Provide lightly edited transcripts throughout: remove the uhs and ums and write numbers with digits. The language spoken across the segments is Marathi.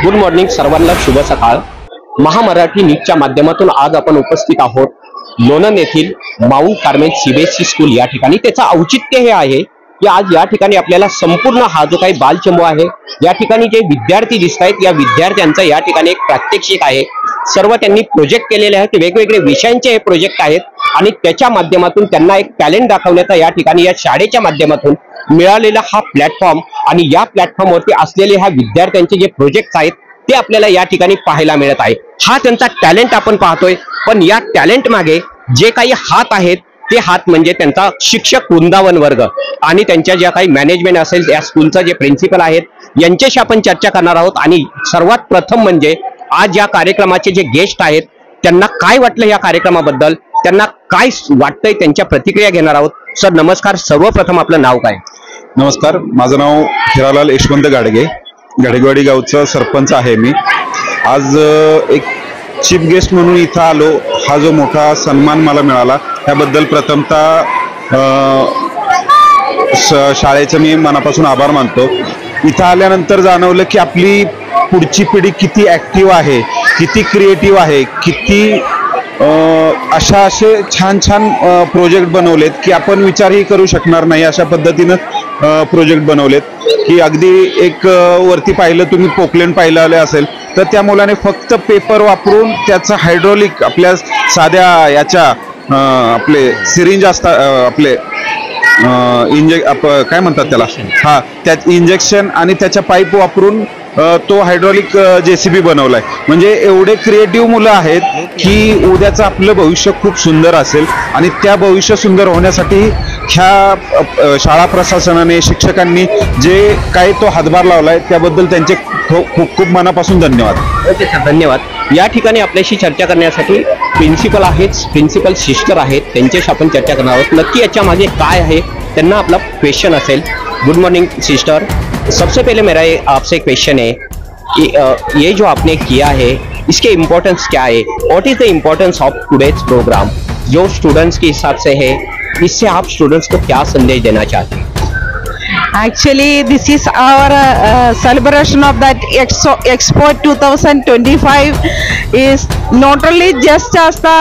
गुड मॉर्निंग सर्वांना, शुभ सकाळ। महामराठी न्यूजच्या माध्यमातून आज आपण उपस्थित आहोत लोणंद येथील माउंट कार्मेल सीबीएसई स्कूल या ठिकाणी। त्याचं औचित्य हे आहे की आज या ठिकाणी आपल्याला संपूर्ण हा जो काही बालचंबू आहे, या ठिकाणी जे विद्यार्थी दिसत आहेत या विद्यार्थ्यांचा या ठिकाणी एक प्रात्यक्षिक आहे। सर्व त्यांनी प्रोजेक्ट केलेले आहेत, वेगवेगळे विषयांचे हे प्रोजेक्ट आहेत आणि त्याच्या माध्यमातून त्यांना एक टॅलेंट दाखवण्याचा या ठिकाणी या शाळेच्या माध्यमातून मिळालेला हा प्लॅटफॉर्म आणि या प्लॅटफॉर्मवरती असलेले ह्या विद्यार्थ्यांचे जे प्रोजेक्ट आहेत ते आपल्याला या ठिकाणी पाहायला मिळत आहे। हा त्यांचा टॅलेंट आपण पाहतोय, पण या टॅलेंट मागे जे काही हात आहेत ते हात म्हणजे त्यांचा शिक्षक वृंदावन वर्ग आणि त्यांच्या ज्या काही मॅनेजमेंट असेल, या स्कूलचा जे प्रिन्सिपल आहेत यांच्याशी आपण चर्चा करणार आहोत। आणि सर्वात प्रथम म्हणजे आज या कार्यक्रमाचे जे गेस्ट आहेत त्यांना काय वाटलं या कार्यक्रमाबद्दल, त्यांना काय वाटतंय त्यांच्या प्रतिक्रिया घेणार आहोत। सर नमस्कार, सर्वप्रथम आपलं नाव काय? नमस्कार, माझं नाव हिरालाल यशवंत गाडगे, गाडेगवाडी गावचा सरपंच आहे मी। आज एक चीफ गेस्ट म्हणून इथं आलो, हा जो मोठा सन्मान मला मिळाला त्याबद्दल प्रथमतः शाळेचं मी मनापासून आभार मानतो। इथं आल्यानंतर जाणवलं की आपली पुढची पिढी किती ऍक्टिव्ह आहे, किती क्रिएटिव्ह आहे, किती असे छान छान प्रोजेक्ट बनवलेत की आपण विचारही करू शकणार नाही अशा पद्धतीनं प्रोजेक्ट बनवलेत। की अगदी एक वरती पाहिलं तुम्ही पोकलेन पाहिलं असेल तर त्या मुलाने फक्त पेपर वापरून त्याचं हायड्रोलिक आपल्या साध्या याच्या आपले सिरिंज असतात आपले काय म्हणतात त्याला, हा त्यात इंजेक्शन आणि त्याच्या पाईप वापरून तो हायड्रोलिक जेसीबी बनवलाय। म्हणजे एवढे क्रिएटिव्ह मुलं आहेत की उद्याचं आपलं भविष्य खूप सुंदर असेल आणि त्या भविष्य सुंदर होण्यासाठी ह्या शाळा प्रशासनाने, शिक्षकांनी जे काही तो हातभार लावलाय त्याबद्दल त्यांचे खूप खूप मनापासून धन्यवाद। ओके सर, धन्यवाद। या ठिकाणी आपल्याशी चर्चा करण्यासाठी प्रिन्सिपल आहेत, प्रिन्सिपल सिस्टर आहेत, त्यांच्याशी आपण चर्चा करणार आहोत। नक्की याच्या मागे काय आहे त्यांना आपला क्वेश्चन असेल। गुड मॉर्निंग सिस्टर, सबसे पहले मेरा आपसे क्वेश्चन है कि ये जो आपने किया है इसके इम्पोर्टेंस क्या है? What is the importance of today's program जो स्टूडेंट्स के हिसाब से है, इससे आप स्टूडेंट्स को क्या संदेश देना चाहते हैं? Actually, this is our celebration of that Expo 2025 is not only just as the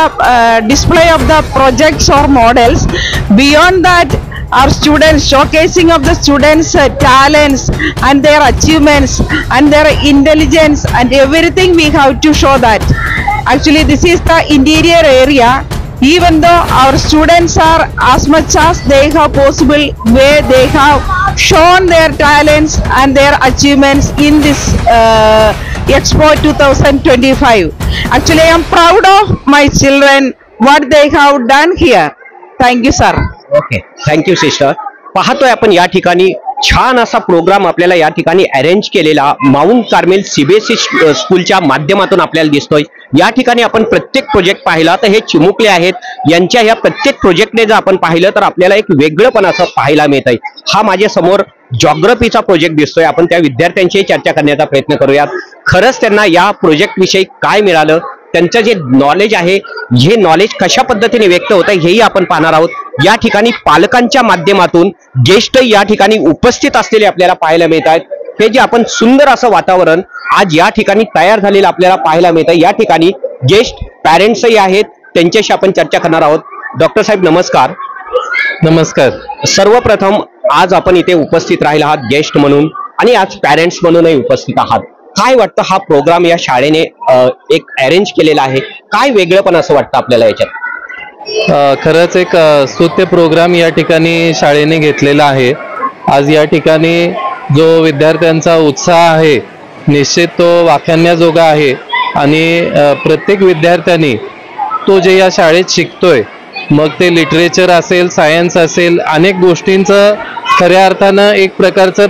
display of the projects or models. Beyond that, our students, showcasing of the students' talents and their achievements and their intelligence and everything, we have to show that. Actually, this is the interior area. Even though our students are as much as they have possible way, they have shown their talents and their achievements in this Expo 2025. Actually, I am proud of my children, what they have done here. Thank you, sir. Okay, thank you sister. पाहतोय आपण या ठिकाणी छान असा प्रोग्राम आपल्याला या ठिकाणी अरेंज केलेला माउंट कार्मेल सीबीएसई स्कूलच्या माध्यमातून आपल्याला दिसतोय। या ठिकाणी आपण प्रत्येक प्रोजेक्ट पाहिला तर हे चिमुकले आहेत, यांच्या या प्रत्येक प्रोजेक्टने जर आपण पाहिलं तर आपल्याला एक वेगळंपण असं पाहायला मिळत आहे। हा माझ्या समोर जॉग्रफीचा प्रोजेक्ट दिसतोय, आपण त्या विद्यार्थ्यांशी चर्चा करण्याचा प्रयत्न करूयात। खरंच त्यांना या प्रोजेक्ट विषयी काय मिळालं, त्यांचं जे नॉलेज आहे हे नॉलेज कशा पद्धतीने व्यक्त होत आहे हेही आपण पाहणार आहोत। या ठिकाणी पालकांच्या माध्यमातून गेस्ट या ठिकाणी उपस्थित असलेले आपल्याला पाहायला मिळत आहेत। हे जे आपण सुंदर असं वातावरण आज या ठिकाणी तयार झालेलं आपल्याला पाहायला मिळत आहे। या ठिकाणी गेस्ट पॅरेंट्सही आहेत, त्यांच्याशी आपण चर्चा करणार आहोत। डॉक्टर साहेब नमस्कार। नमस्कार। सर्वप्रथम आज आपण इथे उपस्थित राहिला आहात गेस्ट म्हणून आणि आज पॅरेंट्स म्हणूनही उपस्थित आहात। काय वाटतं हा प्रोग्राम या शाळेने एक अरेंज केलेला आहे, काय वेगळंपण असं वाटतं आपल्याला याच्यात? खरंच एक स्तुत्य प्रोग्राम या ठिकाणी शाळेने घेतलेला आहे। आज या ठिकाणी जो विद्यार्थ्यांचा उत्साह आहे निश्चित तो वाखाणण्याजोगा आहे आणि प्रत्येक विद्यार्थ्याने तो जे या शाळेत शिकतोय, मग ते लिटरेचर असेल, सायन्स असेल, अनेक गोष्टींचं खऱ्या अर्थानं एक प्रकारचं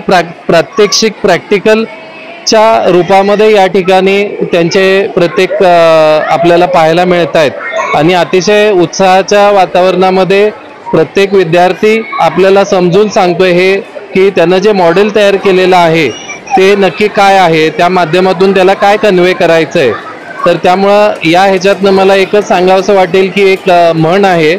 प्रात्यक्षिक प्रॅक्टिकलच्या रूपामध्ये या ठिकाणी त्यांचे प्रत्येक आपल्याला पाहायला मिळत आहेत आणि अतिशय उत्साहाच्या वातावरणामध्ये प्रत्येक विद्यार्थी आपल्याला समजून सांगतोय हे की त्यानं जे मॉडेल तयार केलेलं आहे ते नक्की काय आहे, त्या माध्यमातून त्याला काय कन्वे करायचं आहे। तर त्यामुळं या ह्याच्यातनं मला एकच सांगावंसं वाटेल की एक म्हण आहे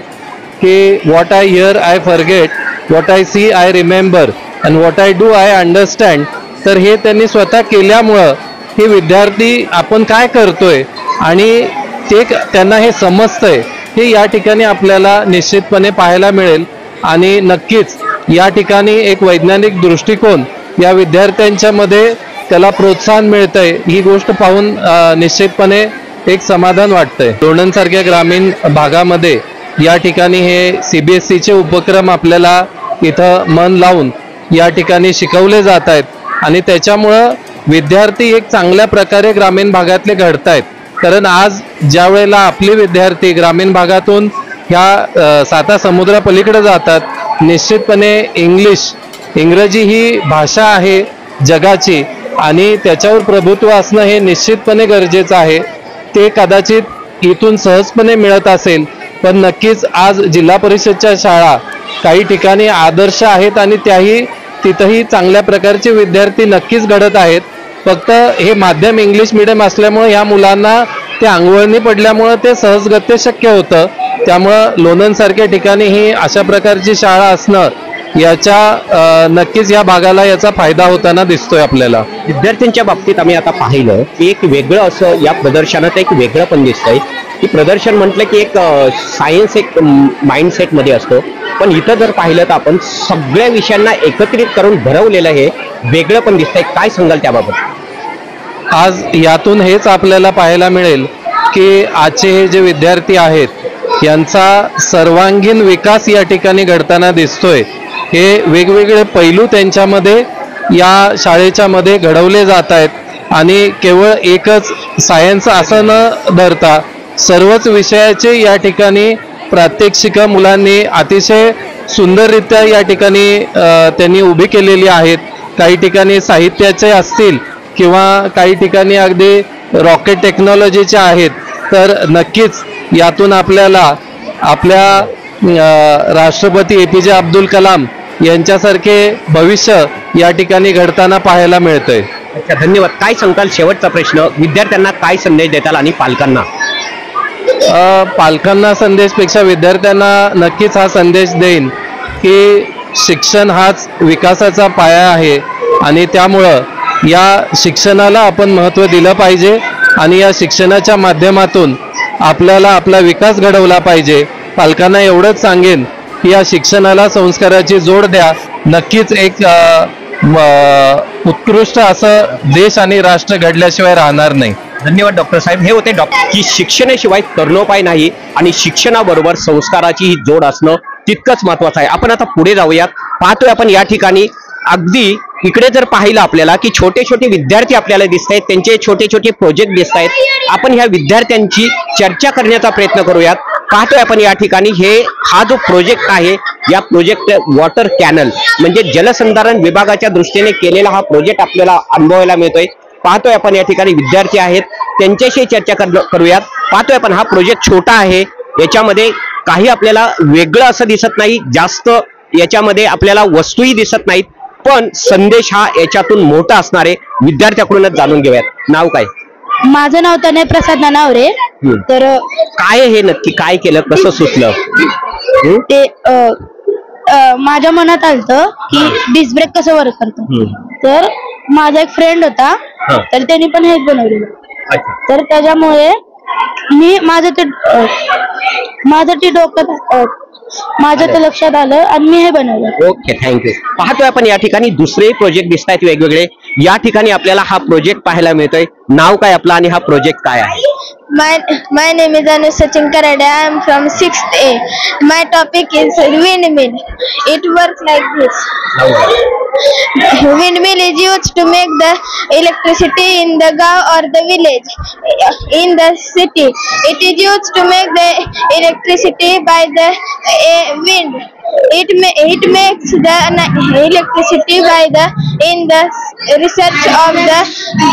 की what I hear I forget, what I see I remember and what I do I understand. तर हे त्यांनी स्वतः केल्यामुळं हे विद्यार्थी आपण काय करतोय आणि ते त्यांना हे समजतंय हे या ठिकाणी आपल्याला निश्चितपणे पाहायला मिळेल. आणि नक्कीच या ठिकाणी एक वैज्ञानिक दृष्टिकोन या विद्यार्थ्यांच्या मध्ये त्याला प्रोत्साहन मिळतंय ही गोष्ट पाहून निश्चितपणे एक समाधान वाटतंय. लोणंदसारख्या ग्रामीण भागामध्ये या ठिकाणी हे CBSEचे उपक्रम आपल्याला इथं मन लावून या ठिकाणी शिकवले जात आहेत आणि त्याच्यामुळं विद्यार्थी एक चांगल्या प्रकारे ग्रामीण भागातले घडतायत. कारण आज ज्या वेळेला आपले विद्यार्थी ग्रामीण भागातून ह्या साता समुद्रापलीकडे जातात, निश्चितपणे इंग्रजी ही भाषा आहे जगाची आणि त्याच्यावर प्रभुत्व असणं हे निश्चितपणे गरजेचं आहे. ते कदाचित इथून सहजपणे मिळत असेल, पण नक्कीच आज जिल्हा परिषदच्या शाळा काही ठिकाणी आदर्श आहेत आणि तिथंही चांगल्या प्रकारचे विद्यार्थी नक्कीच घडत आहेत. फक्त हे माध्यम इंग्लिश मीडियम असल्यामुळे ह्या मुलांना ते अंगवळणी पडल्यामुळं ते सहजगत्य शक्य होतं. त्यामुळं लोणंदसारख्या ठिकाणी ही अशा प्रकारची शाळा असणं याच्या नक्कीच या भागाला याचा फायदा होताना दिसतोय आपल्याला. विद्यार्थ्यांच्या बाबतीत आम्ही आता पाहिलं की एक वेगळं असं या प्रदर्शनात एक वेगळं पण दिसतंय की प्रदर्शन म्हटलं की एक सायन्स एक माइंडसेट मध्ये असतो, पण इथं जर पाहिलं तर आपण सगळ्या विषयांना एकत्रित करून भरवलेलं हे वेगळं पण दिसतंय. काय सांगाल त्याबाबत? आज यातून हेच आपल्याला पाहायला मिळेल की आजचे हे जे विद्यार्थी आहेत यांचा सर्वांगीण विकास या ठिकाणी घडताना दिसतोय. हे वेगवेगळे पैलू त्यांच्यामध्ये या शाळेच्या मध्ये घडवले जात आहेत आणि केवळ एकच सायन्स असं न धरता सर्वच विषयाचे या ठिकाणी प्रात्यक्षिकं मुलांनी अतिशय सुंदररित्या या ठिकाणी त्यांनी उभी केलेली आहेत. काही ठिकाणी साहित्याचे असतील किंवा काही ठिकाणी अगदी रॉकेट टेक्नॉलॉजीचे आहेत. तर नक्कीच यातून आपल्याला आपल्या राष्ट्रपती APJ अब्दुल कलाम यांच्यासारखे भविष्य या ठिकाणी घडताना पाहायला मिळतंय. अच्छा, धन्यवाद. काय सांगताल शेवटचा प्रश्न, विद्यार्थ्यांना काय संदेश देताल आणि पालकांना? पालकांना संदेशपेक्षा विद्यार्थ्यांना नक्कीच हा संदेश देईन की शिक्षण हाच विकासाचा पाया आहे आणि त्यामुळं या शिक्षणाला आपण महत्त्व दिलं पाहिजे आणि या शिक्षणाच्या माध्यमातून आपल्याला आपला विकास घडवला पाहिजे. पालकांना एवढंच सांगेन की या शिक्षणाला संस्काराची जोड द्या. नक्कीच एक उत्कृष्ट असं देश आणि राष्ट्र घडल्याशिवाय राहणार नाही. धन्यवाद डॉक्टर साहेब. हे होते डॉक्टर की शिक्षणाशिवाय तरुणोपाय नाही आणि शिक्षणाबरोबर संस्काराची ही जोड असणं तितकंच महत्वाचं आहे. आपण आता पुढे जाऊयात. पाहतोय आपण या ठिकाणी अगदी इकडे जर पाहिलं आपल्याला की छोटे छोटे विद्यार्थी आपल्याला दिसत आहेत, त्यांचे छोटे छोटे प्रोजेक्ट दिसत आहेत. आपण ह्या विद्यार्थ्यांची चर्चा करण्याचा प्रयत्न करूयात. पाहतोय आपण या ठिकाणी हा जो प्रोजेक्ट आहे, या प्रोजेक्ट वॉटर कॅनल म्हणजे जलसंधारण विभागाच्या दृष्टीने केलेला हा प्रोजेक्ट आपल्याला अनुभवायला मिळतोय. पाहतोय आपण या ठिकाणी विद्यार्थी आहेत, त्यांच्याशी चर्चा करूयात. पाहतोय आपण हा प्रोजेक्ट छोटा आहे, याच्यामध्ये काही आपल्याला वेगळं असं दिसत नाही, जास्त याच्यामध्ये आपल्याला वस्तूही दिसत नाहीत, पण संदेश हा याच्यातून मोठा असणार आहे. विद्यार्थ्याकडूनच जाणून घेऊयात. नाव काय? माझं नाव तनय प्रसाद नानावरे. तर काय हे नक्की काय केलं, कसं सुचलं? ते माझ्या मनात आलतं की डिस्क ब्रेक कसं वर्क करतं. तर माझा एक फ्रेंड होता, तर त्यांनी पण हेच बनवलेलं. तर त्याच्यामुळे मी माझं ते डोक्यात माझ्या ते लक्षात आलं आणि मी हे बनवलं. Okay, thank you. पाहतोय आपण या ठिकाणी दुसरे प्रोजेक्ट दिसत आहेत वेगवेगळे. या ठिकाणी आपल्याला हा प्रोजेक्ट पाहायला मिळतोय. नाव काय आपलं आणि हा प्रोजेक्ट काय आहे? My name is Anush Sachin Karade. I am from 6th A. My topic is windmill. It works like this. Windmill is used to make the electricity in the gaon or the village. In the city, it is used to make the electricity by the wind. It makes the electricity by the in the research of the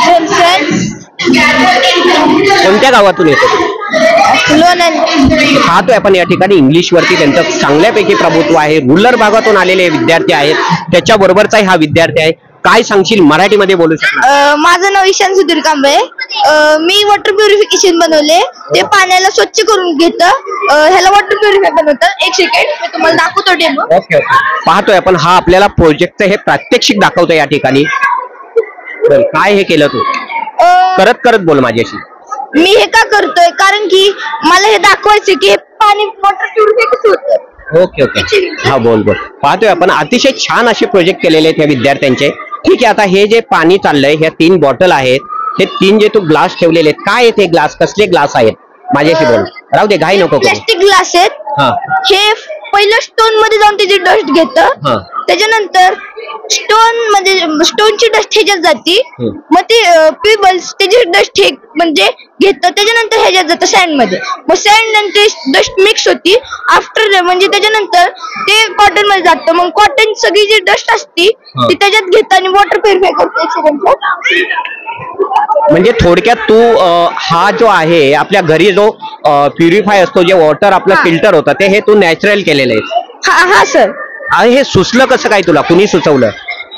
Johnson. कोणत्या गावातून येतो? लोणंद. पाहतोय आपण या ठिकाणी इंग्लिश वरती त्यांचं चांगल्यापैकी प्रभुत्व आहे. रुरल भागातून आलेले विद्यार्थी आहेत, त्याच्याबरोबरचाही हा विद्यार्थी आहे. काय सांगशील, मराठीमध्ये बोलू शकणार? माझं नाव ईशान सुधीर कांबळे. मी वॉटर प्युरिफिकेशन बनवले. ते पाण्याला स्वच्छ करून घेतं. ह्याला वॉटर प्युरिफाय बनवतं. एक सेकंड मी तुम्हाला दाखवतो डेमो. ओके. पाहतोय आपण हा आपल्याला प्रोजेक्टचं हे प्रात्यक्षिक दाखवतोय या ठिकाणी. काय हे केलं तू? करत करत बोल माझ्याशी. मी हे का करतोय कारण की मला हे दाखवायचं की हे पाणी वॉटर प्युरिफाय कसं होतं. ओके ओके, हा बोल बोल. पाहतोय आपण अतिशय छान असे प्रोजेक्ट केलेले आहेत या विद्यार्थ्यांचे. ठीक आहे, आता हे जे पाणी चाललंय, ह्या 3 बॉटल आहेत, हे 3 जे तू ग्लास ठेवलेले आहेत, काय आहेत हे ग्लास, कसले ग्लास आहेत माझ्याशी बोल. राहू दे, घाई नको करू. प्लास्टिक ग्लास आहेत. हा हे पहिलं स्टोन मध्ये जाऊन त्याची डस्ट घेतं, हा त्याच्यानंतर स्टोनची डस्ट ह्याच्यात जाती, मग ती पिबल्स त्याची डस्ट हे म्हणजे घेतं, त्याच्यानंतर ह्याच्यात जातं सँड मध्ये, मग सँड नंतर डस्ट मिक्स होती. आफ्टर म्हणजे त्याच्यानंतर ते कॉटन मध्ये जातं, मग कॉटन सगळी जी डस्ट असती ती त्याच्यात घेतं आणि वॉटर प्युरिफाय करतो. म्हणजे थोडक्यात तू हा जो आहे आपल्या घरी जो प्युरिफाय असतो, जे वॉटर आपलं फिल्टर होतं, ते हे तू नॅचरल केलेलं आहे. हा सर. हे सुचलं कसं काय तुला, कुणी सुचवलं?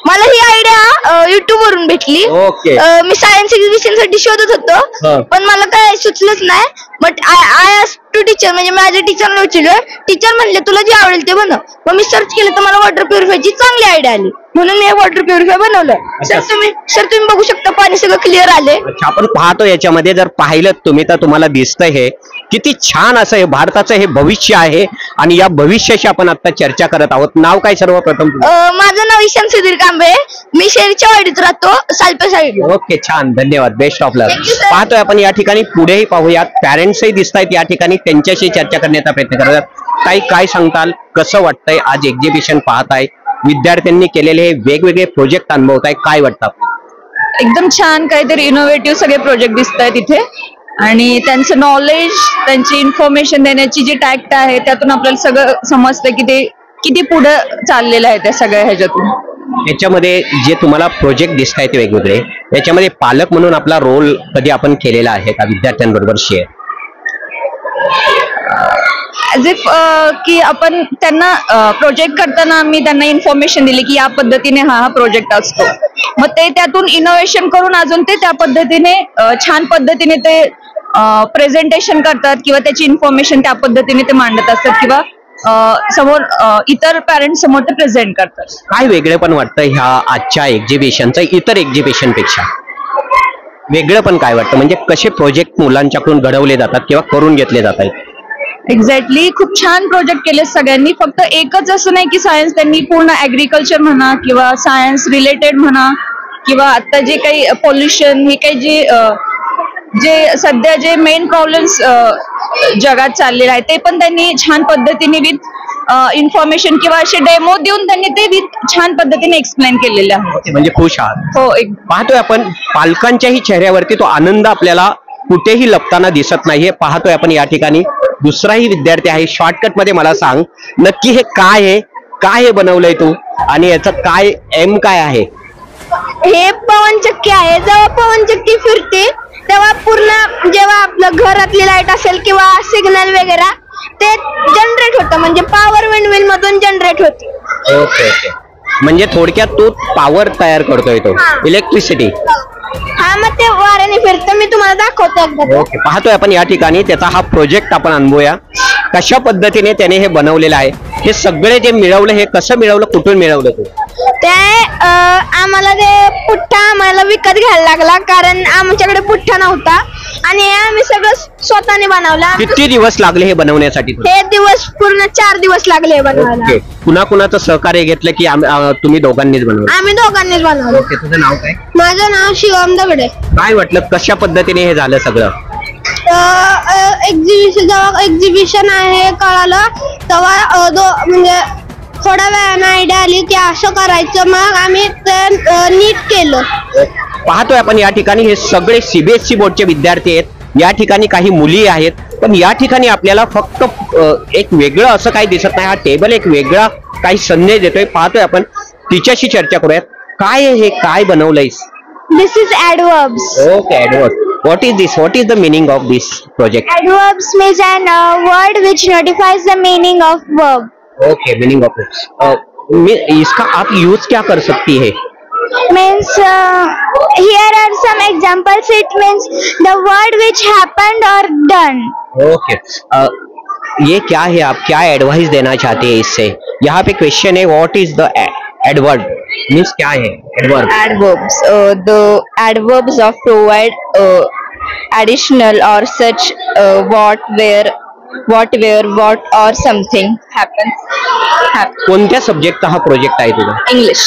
मला ही आयडिया युट्यूब वरून भेटली. ओके. मी सायन्स एक्झिबिशन साठी शोधत होतो, पण मला काय सुचलंच नाही. But I asked to teacher, म्हणजे माझ्या टीचरला विचारलं, टीचर म्हणले तुला जे आवडेल ते बनव. मग मी सर्च केलं तर मला वॉटर प्युरिफायची चांगली आयडिया आली, म्हणून मी हे वॉटर प्युरिफाय बनवलं. सर तुम्ही बघू शकता पाणी सगळं क्लिअर आले. अच्छा, आपण पाहतो याच्यामध्ये, जर पाहिलं तुम्ही तर तुम्हाला दिसतंय हे किती छान असं हे भारताचं हे भविष्य आहे, आणि या भविष्याशी आपण आता चर्चा करत आहोत. नाव काय सर्वप्रथम? माझं नाव ईशान सुधीर कांबळे, मी शेरच्या वाडीत राहतो, सालपे साईडला. ओके, छान, धन्यवाद, बेस्ट ऑफ लक. पाहतोय आपण या ठिकाणी पुढेही पाहूयात, पॅरेंट्सही दिसत आहेत या ठिकाणी, त्यांच्याशी चर्चा करण्याचा प्रयत्न करतात. ताई, काय सांगताल, कसं वाटतंय आज एक्झिबिशन पाहताय, विद्यार्थ्यांनी केलेले हे वेगवेगळे प्रोजेक्ट अनुभवताय, काय वाटतं? एकदम छान काहीतरी इनोव्हेटिव्ह सगळे प्रोजेक्ट दिसत आहेत इथे, आणि त्यांचं नॉलेज, त्यांची इन्फॉर्मेशन देण्याची जी टॅक्ट आहे, त्यातून आपल्याला सगळं समजतं की ते किती पुढे चाललेलं आहे त्या सगळ्या ह्याच्यातून. याच्यामध्ये जे तुम्हाला प्रोजेक्ट दिसत आहेत वेगवेगळे, याच्यामध्ये पालक म्हणून आपला रोल कधी आपण केलेला आहे का विद्यार्थ्यांबरोबर शेअर? ॲज इफ की आपण त्यांना प्रोजेक्ट करताना मी त्यांना इन्फॉर्मेशन दिली की या पद्धतीने हा प्रोजेक्ट असतो, मग ते त्यातून इनोव्हेशन करून अजून ते त्या पद्धतीने छान पद्धतीने ते प्रेझेंटेशन करतात, किंवा त्याची इन्फॉर्मेशन त्या पद्धतीने ते मांडत असतात, किंवा समोर इतर पॅरेंट्स समोर ते प्रेझेंट करतात. काय वेगळं पण वाटतं ह्या आजच्या एक्झिबिशनचं इतर एक्झिबिशन पेक्षा? वेगळं पण काय वाटतं, म्हणजे कसे प्रोजेक्ट मुलांच्याकडून घडवले जातात किंवा करून घेतले जातात? एक्झॅक्टली, खूप छान प्रोजेक्ट केले सगळ्यांनी. फक्त एकच असं नाही की सायन्स, त्यांनी पूर्ण ऍग्रिकल्चर म्हणा किंवा सायन्स रिलेटेड म्हणा, किंवा आता जे काही पोल्युशन, हे काही जे सध्या जे मेन प्रॉब्लेम्स जगात चाललेले आहेत, ते पण त्यांनी छान पद्धतीने विथ इन्फॉर्मेशन किंवा असे डेमो देऊन त्यांनी ते विथ छान पद्धतीने एक्सप्लेन केलेले आहे. म्हणजे खुश आहात? हो. पाहतोय आपण पालकांच्याही चेहऱ्यावरती तो आनंद आपल्याला कुठेही लपताना दिसत नाही. हे पाहतोय आपण या ठिकाणी. दुसराही विद्यार्थी आहे. शॉर्टकट मध्ये मला सांग, नक्की हे काय आहे, काय हे बनवलंय तू, आणि याचं काय एम काय आहे? हे पवनचक्की आहे. जेव्हा पवनचक्की फिरते तेव्हा पूर्ण, जेव्हा आपलं घरातली लाईट असेल किंवा सिग्नल वगैरे, ते जनरेट होतं, म्हणजे पॉवर विंडमिल मधून जनरेट होते. ओके ओके, म्हणजे थोडक्यात तू पॉवर तयार करतोय, तो इलेक्ट्रिसिटी. हा, मग ते वाऱ्याने फिरतं. मी तुम्हाला दाखवतो एकदा. ओके, पाहतोय आपण या ठिकाणी त्याचा हा प्रोजेक्ट आपण अनुभवूया, कशा पद्धतीने त्याने हे बनवलेलं आहे. हे सगळे जे मिळवलं, हे कसं मिळवलं, कुठून मिळवलं तू? ते आम्हाला ते पुठ्ठा आम्हाला विकत घ्यायला लागला, कारण आमच्याकडे पुठ्ठा नव्हता, आणि आम्ही सगळं स्वतःने बनवला. किती दिवस लागले हे बनवण्यासाठी? हे दिवस पूर्ण 4 दिवस लागले बनवायला. ओके, कुणाकुणाचं सहकार्य घेतलं की तुम्ही दोघांनीच बनवलं? आम्ही दोघांनीच बनवलं. ओके, तुझं नाव काय? माझं नाव शिवम दगडे. काय वाटलं, कशा पद्धतीने हे झालं सगळं? जेव्हा एक्झिबिशन आहे कळालं, तेव्हा म्हणजे थोड्या वेळानं आयडिया आली की असं करायचं, मग आम्ही ते नीट केलं. पाहतोय आपण या ठिकाणी हे सगळे सीबीएसई बोर्डचे विद्यार्थी आहेत. या ठिकाणी काही मुली आहेत, पण या ठिकाणी आपल्याला फक्त एक वेगळं असं काही दिसत नाही. हा टेबल एक वेगळा काही संदेश देतोय. पाहतोय आपण, तिच्याशी चर्चा करूयात. काय हे, काय बनवलंयस? This is adverbs. Okay, adverbs. What is this? What is the meaning of this project? Adverbs means an word which notifies the meaning of verb. Okay, meaning of it. इसका आप यूज क्या कर सकती है? Means here are some examples. It means the word which happened or done. Okay. ये क्या है, आप क्या एडवाइस देना चाहते हैं इससे? यहाँ पे क्वेश्चन है, what is the adverb? Means क्या है adverb? Adverbs. The adverbs of provide additional or such what, where, what or something happens. कोणत्या सब्जेक्टचा हा प्रोजेक्ट आहे तुझा? English.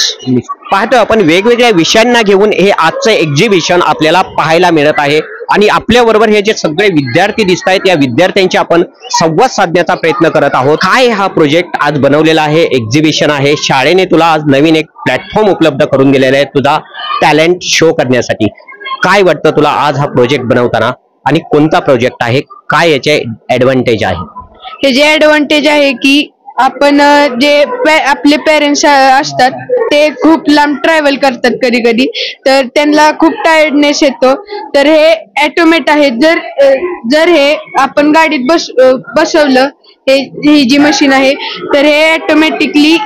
पाहतो आपण वेगवेगळ्या विषयांना घेऊन हे आजचं एक्झिबिशन आपल्याला पाहायला मिळत आहे आणि आपल्या बरोबर हे जे सगळे विद्यार्थी दिसत आहेत या विद्यार्थ्यांची आपण संवाद साधण्याचा प्रयत्न करत आहोत. काय हा प्रोजेक्ट आज बनवलेला आहे, एक्झिबिशन आहे, शाळेने तुला आज नवीन एक प्लॅटफॉर्म उपलब्ध करून दिलेला आहे तुझा टॅलेंट शो करण्यासाठी. काय वाटतं तुला आज हा प्रोजेक्ट बनवताना आणि कोणता प्रोजेक्ट आहे, काय याचे ऍडव्हान्टेज आहे? हे जे ऍडव्हान्टेज आहे की आपण जे आपले पेरेंट्स असतात ते खूप लांब ट्रॅव्हल करतात कधी कधी, तर त्यांना खूप टायर्डनेस येतो. तर हे ऑटोमेट आहे. जर हे आपण गाडीत बसवलं, ही जी मशीन आहे, तर हे ऑटोमॅटिकली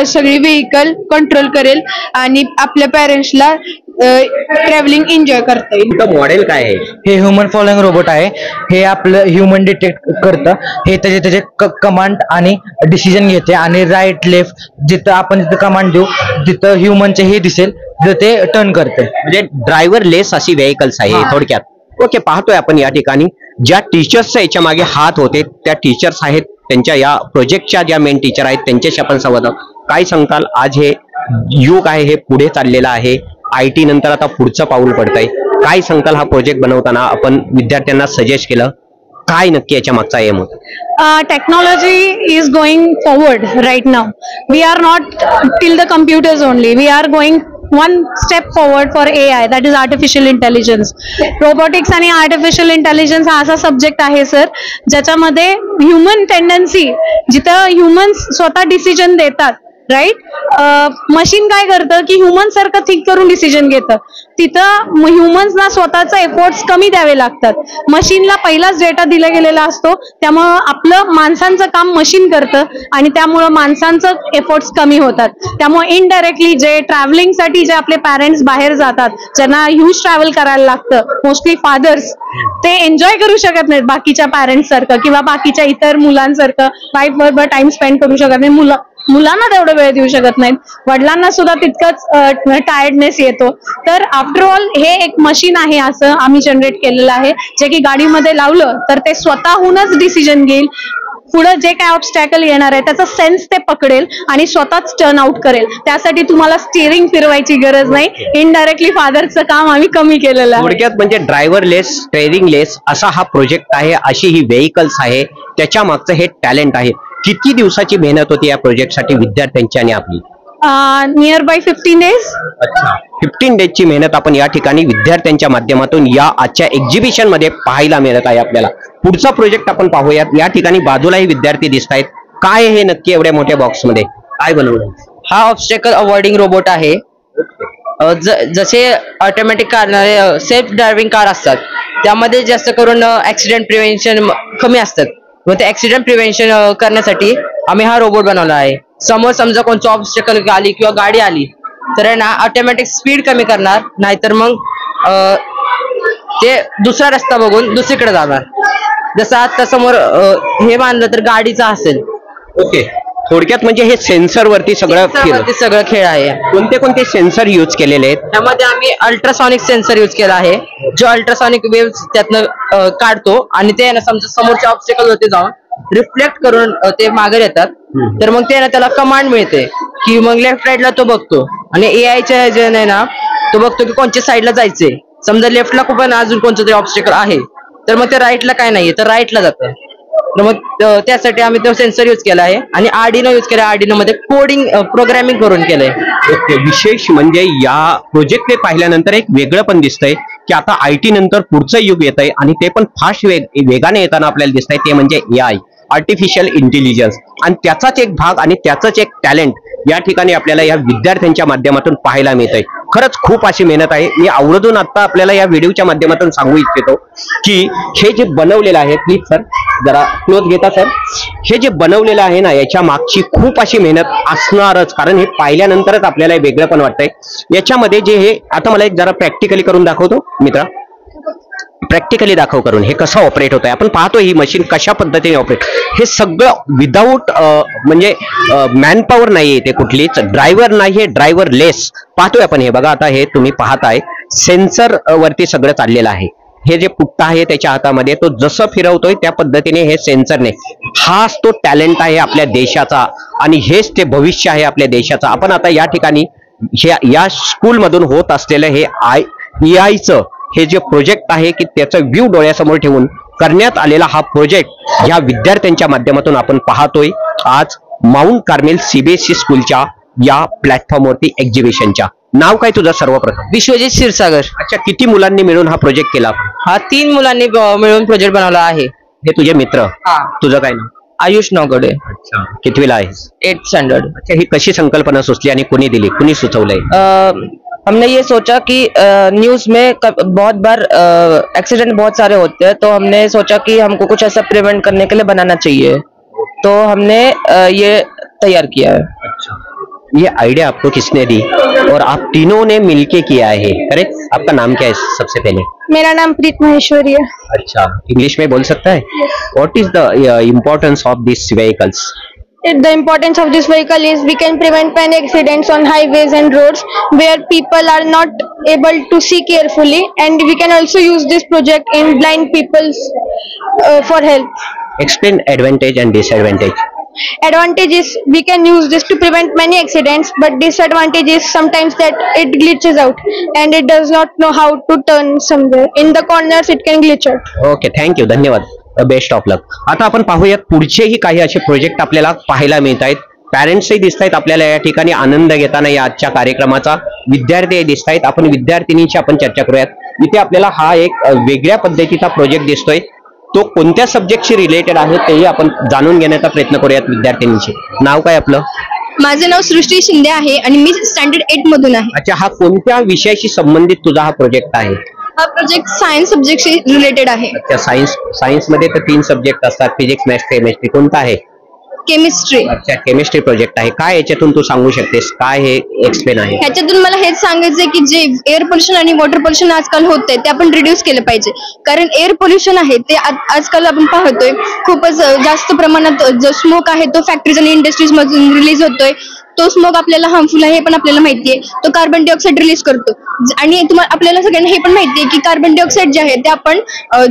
सगळी व्हेकल कंट्रोल करेल आणि आपल्या पेरेंट्सला ट्रॅव्हलिंग एन्जॉय करता येईल. मॉडेल काय आहे? हे ह्युमन फॉलोइंग रोबोट आहे. हे आपलं ह्युमन डिटेक्ट करतं. हे त्याचे कमांड आणि डिसिजन घेते आणि राईट लेफ्ट जिथं आपण जिथं कमांड देऊ तिथं ह्युमनचे हे दिसेल, तिथं ते टर्न करते. म्हणजे ड्रायव्हर लेस अशी व्हेकल्स आहे थोडक्यात. ओके, पाहतोय आपण या ठिकाणी ज्या टीचर्सच्या याच्या मागे हात होते त्या टीचर्स आहेत, त्यांच्या या प्रोजेक्टच्या ज्या मेन टीचर आहेत त्यांच्याशी आपण संवाद. काय सांगताल, आज हे युग आहे हे पुढे चाललेलं आहे, IT नंतर आता पुढचं पाऊल पडतंय. काय सांगताल, हा प्रोजेक्ट बनवताना आपण विद्यार्थ्यांना सजेस्ट केलं, काय नक्की याच्या मागचा एम होता? Technology is going forward right now. We are not till the computers only. We are going one step forward for AI, that is artificial intelligence. Robotics आणि artificial intelligence हा असा सब्जेक्ट आहे सर ज्याच्यामध्ये ह्युमन टेंडन्सी, जिथं ह्युमन्स स्वतः डिसिजन देतात, राईट, मशीन काय करतं की ह्युमन सारखं थिंक करून डिसिजन घेतं. तिथं ह्युमन्सना स्वतःचे एफर्ट्स कमी द्यावे लागतात. मशीनला पहिलाच डेटा दिला गेलेला असतो, त्यामुळं आपलं माणसांचं काम मशीन करतं आणि त्यामुळं माणसांचं एफर्ट्स कमी होतात. त्यामुळे इनडायरेक्टली जे ट्रॅव्हलिंगसाठी जे आपले पॅरेंट्स बाहेर जातात, ज्यांना ह्यूज ट्रॅव्हल करायला लागतं, मोस्टली फादर्स, ते एन्जॉय करू शकत नाहीत बाकीच्या पॅरेंट्स सारखं किंवा बाकीच्या इतर मुलांसारखं वाईफ बरोबर टाइम स्पेंड करू शकत नाही. मुलांना तेवढा वेळ देऊ शकत नाहीत, वडिलांना सुद्धा तितकंच टायर्डनेस येतो. तर आफ्टर ऑल हे एक मशीन आहे असं आम्ही जनरेट केलेलं आहे, जे की गाडीमध्ये लावलं तर ते स्वतःहूनच डिसिजन घेईल. पुढे जे काय ऑब्स्टॅकल येणार आहे त्याचा सेन्स ते पकडेल आणि स्वतःच टर्न आउट करेल. त्यासाठी तुम्हाला स्टिअरिंग फिरवायची गरज नाही. इनडायरेक्टली फादरचं काम आम्ही कमी केलेलं आहे. थोडक्यात म्हणजे ड्रायव्हरलेस, स्टेअरिंगलेस असा हा प्रोजेक्ट आहे, अशी ही व्हेकल्स आहे, त्याच्या मागचं हे टॅलेंट आहे. किती दिवसाची मेहनत होती या प्रोजेक्टसाठी विद्यार्थ्यांची आणि आपली? Near by 15 days. अच्छा, 15 डेजची मेहनत आपण या ठिकाणी विद्यार्थ्यांच्या माध्यमातून या आजच्या एक्झिबिशन मध्ये पाहायला मिळत आहे आपल्याला. पुढचा प्रोजेक्ट आपण पाहूयात. या ठिकाणी बाजूलाही विद्यार्थी दिसत आहेत. काय हे नक्की एवढ्या मोठ्या बॉक्स मध्ये काय बनवलं? हा ऑब्स्टॅकल अवॉइडिंग रोबोट आहे. जसे automatic car, self driving car असतात त्यामध्ये जास्त करून ऍक्सिडेंट प्रिव्हेन्शन कमी असतात. मग ते ऍक्सिडेंट प्रिव्हेन्शन करण्यासाठी आम्ही हा रोबोट बनवला आहे. समोर समजा कोणतं ऑब्स्टॅकल आली किंवा गाडी आली तर आहे ना ऑटोमॅटिक स्पीड कमी करणार, नाहीतर मग ते दुसरा रस्ता बघून दुसरीकडे जाणार. जसं आता समोर हे मानलं तर गाडीचा असेल. ओके, थोडक्यात म्हणजे हे सेन्सर वरती सगळं खेळ आहे. कोणते कोणते सेन्सर यूज केलेले आहेत? त्यामध्ये आम्ही अल्ट्रासॉनिक सेन्सर यूज केला आहे, जो अल्ट्रासॉनिक वेव्ह त्यातनं काढतो आणि ते ना समजा समोरच्या ऑब्स्टॅकल वरती जाऊन रिफ्लेक्ट करून ते मागे येतात. तर मग ते ना त्याला कमांड मिळते की मग लेफ्ट राईटला तो बघतो आणि AI जे नाही ना तो बघतो की कोणत्या साईडला जायचंय. समजा लेफ्टला पण अजून कोणतं तरी ऑब्स्टॅकल आहे तर मग ते राईटला काय नाहीये तर राईटला जातं. तर मग त्यासाठी आम्ही तो सेन्सर यूज केला आहे आणि आर्डिनो यूज केला. आर्डिनो मध्ये कोडिंग प्रोग्रामिंग करून केलंय. विशेष म्हणजे या प्रोजेक्टने पाहिल्यानंतर एक वेगळं पण दिसतंय की आता IT नंतर पुढचं युग येत आहे आणि ते पण फास्ट वेगाने येताना आपल्याला दिसत आहे. ते म्हणजे AI, आर्टिफिशियल इंटेलिजन्स, आणि त्याचाच एक भाग आणि त्याचंच एक टॅलेंट या ठिकाणी आपल्याला या विद्यार्थ्यांच्या माध्यमातून पाहायला मिळत आहे. खरंच खूप अशी मेहनत आहे. मी आवर्जून आता आपल्याला या व्हिडिओच्या माध्यमातून सांगू इच्छितो की हे जे बनवलेलं आहे, प्लीज सर जरा क्लोज घेता सर, हे जे बनवलेलं आहे ना याच्या मागची खूप अशी मेहनत असणारच, कारण हे पाहिल्यानंतरच आपल्याला वेगळं पण वाटतंय. याच्यामध्ये जे हे आता मला एक जरा प्रॅक्टिकली करून दाखवतो मित्रा. प्रॅक्टिकली दाखव करून हे कसं ऑपरेट होतंय. आपण पाहतो ही मशीन कशा पद्धतीने ऑपरेट, हे सगळं विदाऊट म्हणजे मॅनपॉवर नाहीये, ते कुठलीच ड्रायव्हर नाहीये, ड्रायव्हर लेस पाहतोय आपण. हे बघा आता हे तुम्ही पाहताय सेन्सर वरती सगळं चाललेलं आहे. हे जे पुट्टा आहे त्याच्या हातामध्ये, तो जसं फिरवतोय त्या पद्धतीने हे सेन्सरने, हाच तो टॅलेंट आहे आपल्या देशाचा आणि हेच ते भविष्य आहे आपल्या देशाचं. आपण आता या ठिकाणी या स्कूल मधून होत असलेलं हे AI हे जे प्रोजेक्ट आहे की त्याचं व्ह्यू डोळ्यासमोर ठेवून करण्यात आलेला हा प्रोजेक्ट या विद्यार्थ्यांच्या माध्यमातून आपण पाहतोय आज माउंट कार्मेल CBSE स्कूलच्या या प्लॅटफॉर्मवरती एक्झिबिशनच्या. नाव काय तुझं सर्वप्रथम? विश्वजित क्षीरसागर. अच्छा, किती मुलांनी मिळून हा प्रोजेक्ट केला? हा 3 मुलांनी मिळून प्रोजेक्ट बनवला आहे. हे तुझे मित्र? तुझं काय नाव? आयुष नवगडे. अच्छा, कितवीला आहेस? 8th standard. अच्छा, ही कशी संकल्पना सुचली आणि कोणी दिली, कोणी सुचवलंय? हमने ये सोचा कि न्यूज में बहुत बार एक्सीडेंट बहुत सारे होते हैं, तो हमने सोचा कि हमको कुछ ऐसा प्रिवेंट करने के लिए बनाना चाहिए, तो हमने ये तैयार किया है. अच्छा, ये आइडिया आपको किसने दी और आप तीनों ने मिलके किया है, करेक्ट? आपका नाम क्या है सबसे पहले? मेरा नाम प्रीत महेश्वरी है. अच्छा, इंग्लिश में बोल सकता है? What is the importance of this vehicles? The importance of this vehicle is we can prevent many accidents on highways and roads where people are not able to see carefully, and we can also use this project in blind people's for help. Explain advantage and disadvantage. Advantage is we can use this to prevent many accidents, but disadvantage is sometimes that it glitches out and it does not know how to turn somewhere. In the corners it can glitch out. Okay, thank you, धन्यवाद, बेस्ट ऑफ लक. आता आपण पाहूयात पुढचेही काही असे प्रोजेक्ट आपल्याला पाहायला मिळत आहेत. पॅरेंट्सही दिसत आहेत आपल्याला या ठिकाणी आनंद घेताना या आजच्या कार्यक्रमाचा. विद्यार्थी दिसत आहेत, आपण विद्यार्थिनींची आपण चर्चा करूयात. इथे आपल्याला हा एक वेगळ्या पद्धतीचा प्रोजेक्ट दिसतोय, तो कोणत्या सब्जेक्टशी रिलेटेड आहे तेही आपण जाणून घेण्याचा प्रयत्न करूयात विद्यार्थिनींची. नाव काय आपलं? माझं नाव सृष्टी शिंदे आहे आणि मी स्टँडर्ड 8 मधून आहे. अच्छा, हा कोणत्या विषयाशी संबंधित तुझा हा प्रोजेक्ट आहे? हा प्रोजेक्ट सायन्स सब्जेक्टशी रिलेटेड आहे. अच्छा, सायन्स मध्ये तर 3 सब्जेक्ट असतात, फिजिक्स, मॅथ्स, केमिस्ट्री. कोणता आहे? केमिस्ट्री. अच्छा, केमिस्ट्री प्रोजेक्ट आहे. काय याच्यातून तू सांगू शकतेस, काय हे एक्सप्लेन आहे? ह्याच्यातून मला हेच सांगायचंय की जे एअर पोल्युशन आणि वॉटर पोल्युशन आजकाल होतंय ते आपण रिड्यूस केलं पाहिजे. कारण एअर पोल्युशन आहे ते आजकाल आपण पाहतोय खूपच जास्त प्रमाणात जो स्मोक आहे तो फॅक्टरीज आणि इंडस्ट्रीज मधून रिलीज होतोय. तो स्मोक आपल्याला हार्मफुल आहे हे पण आपल्याला माहितीये. तो कार्बन डायऑक्साईड रिलीज करतो आणि आपल्याला सगळ्यांना हे पण माहितीये की कार्बन डायऑक्साईड जे आहे ते आपण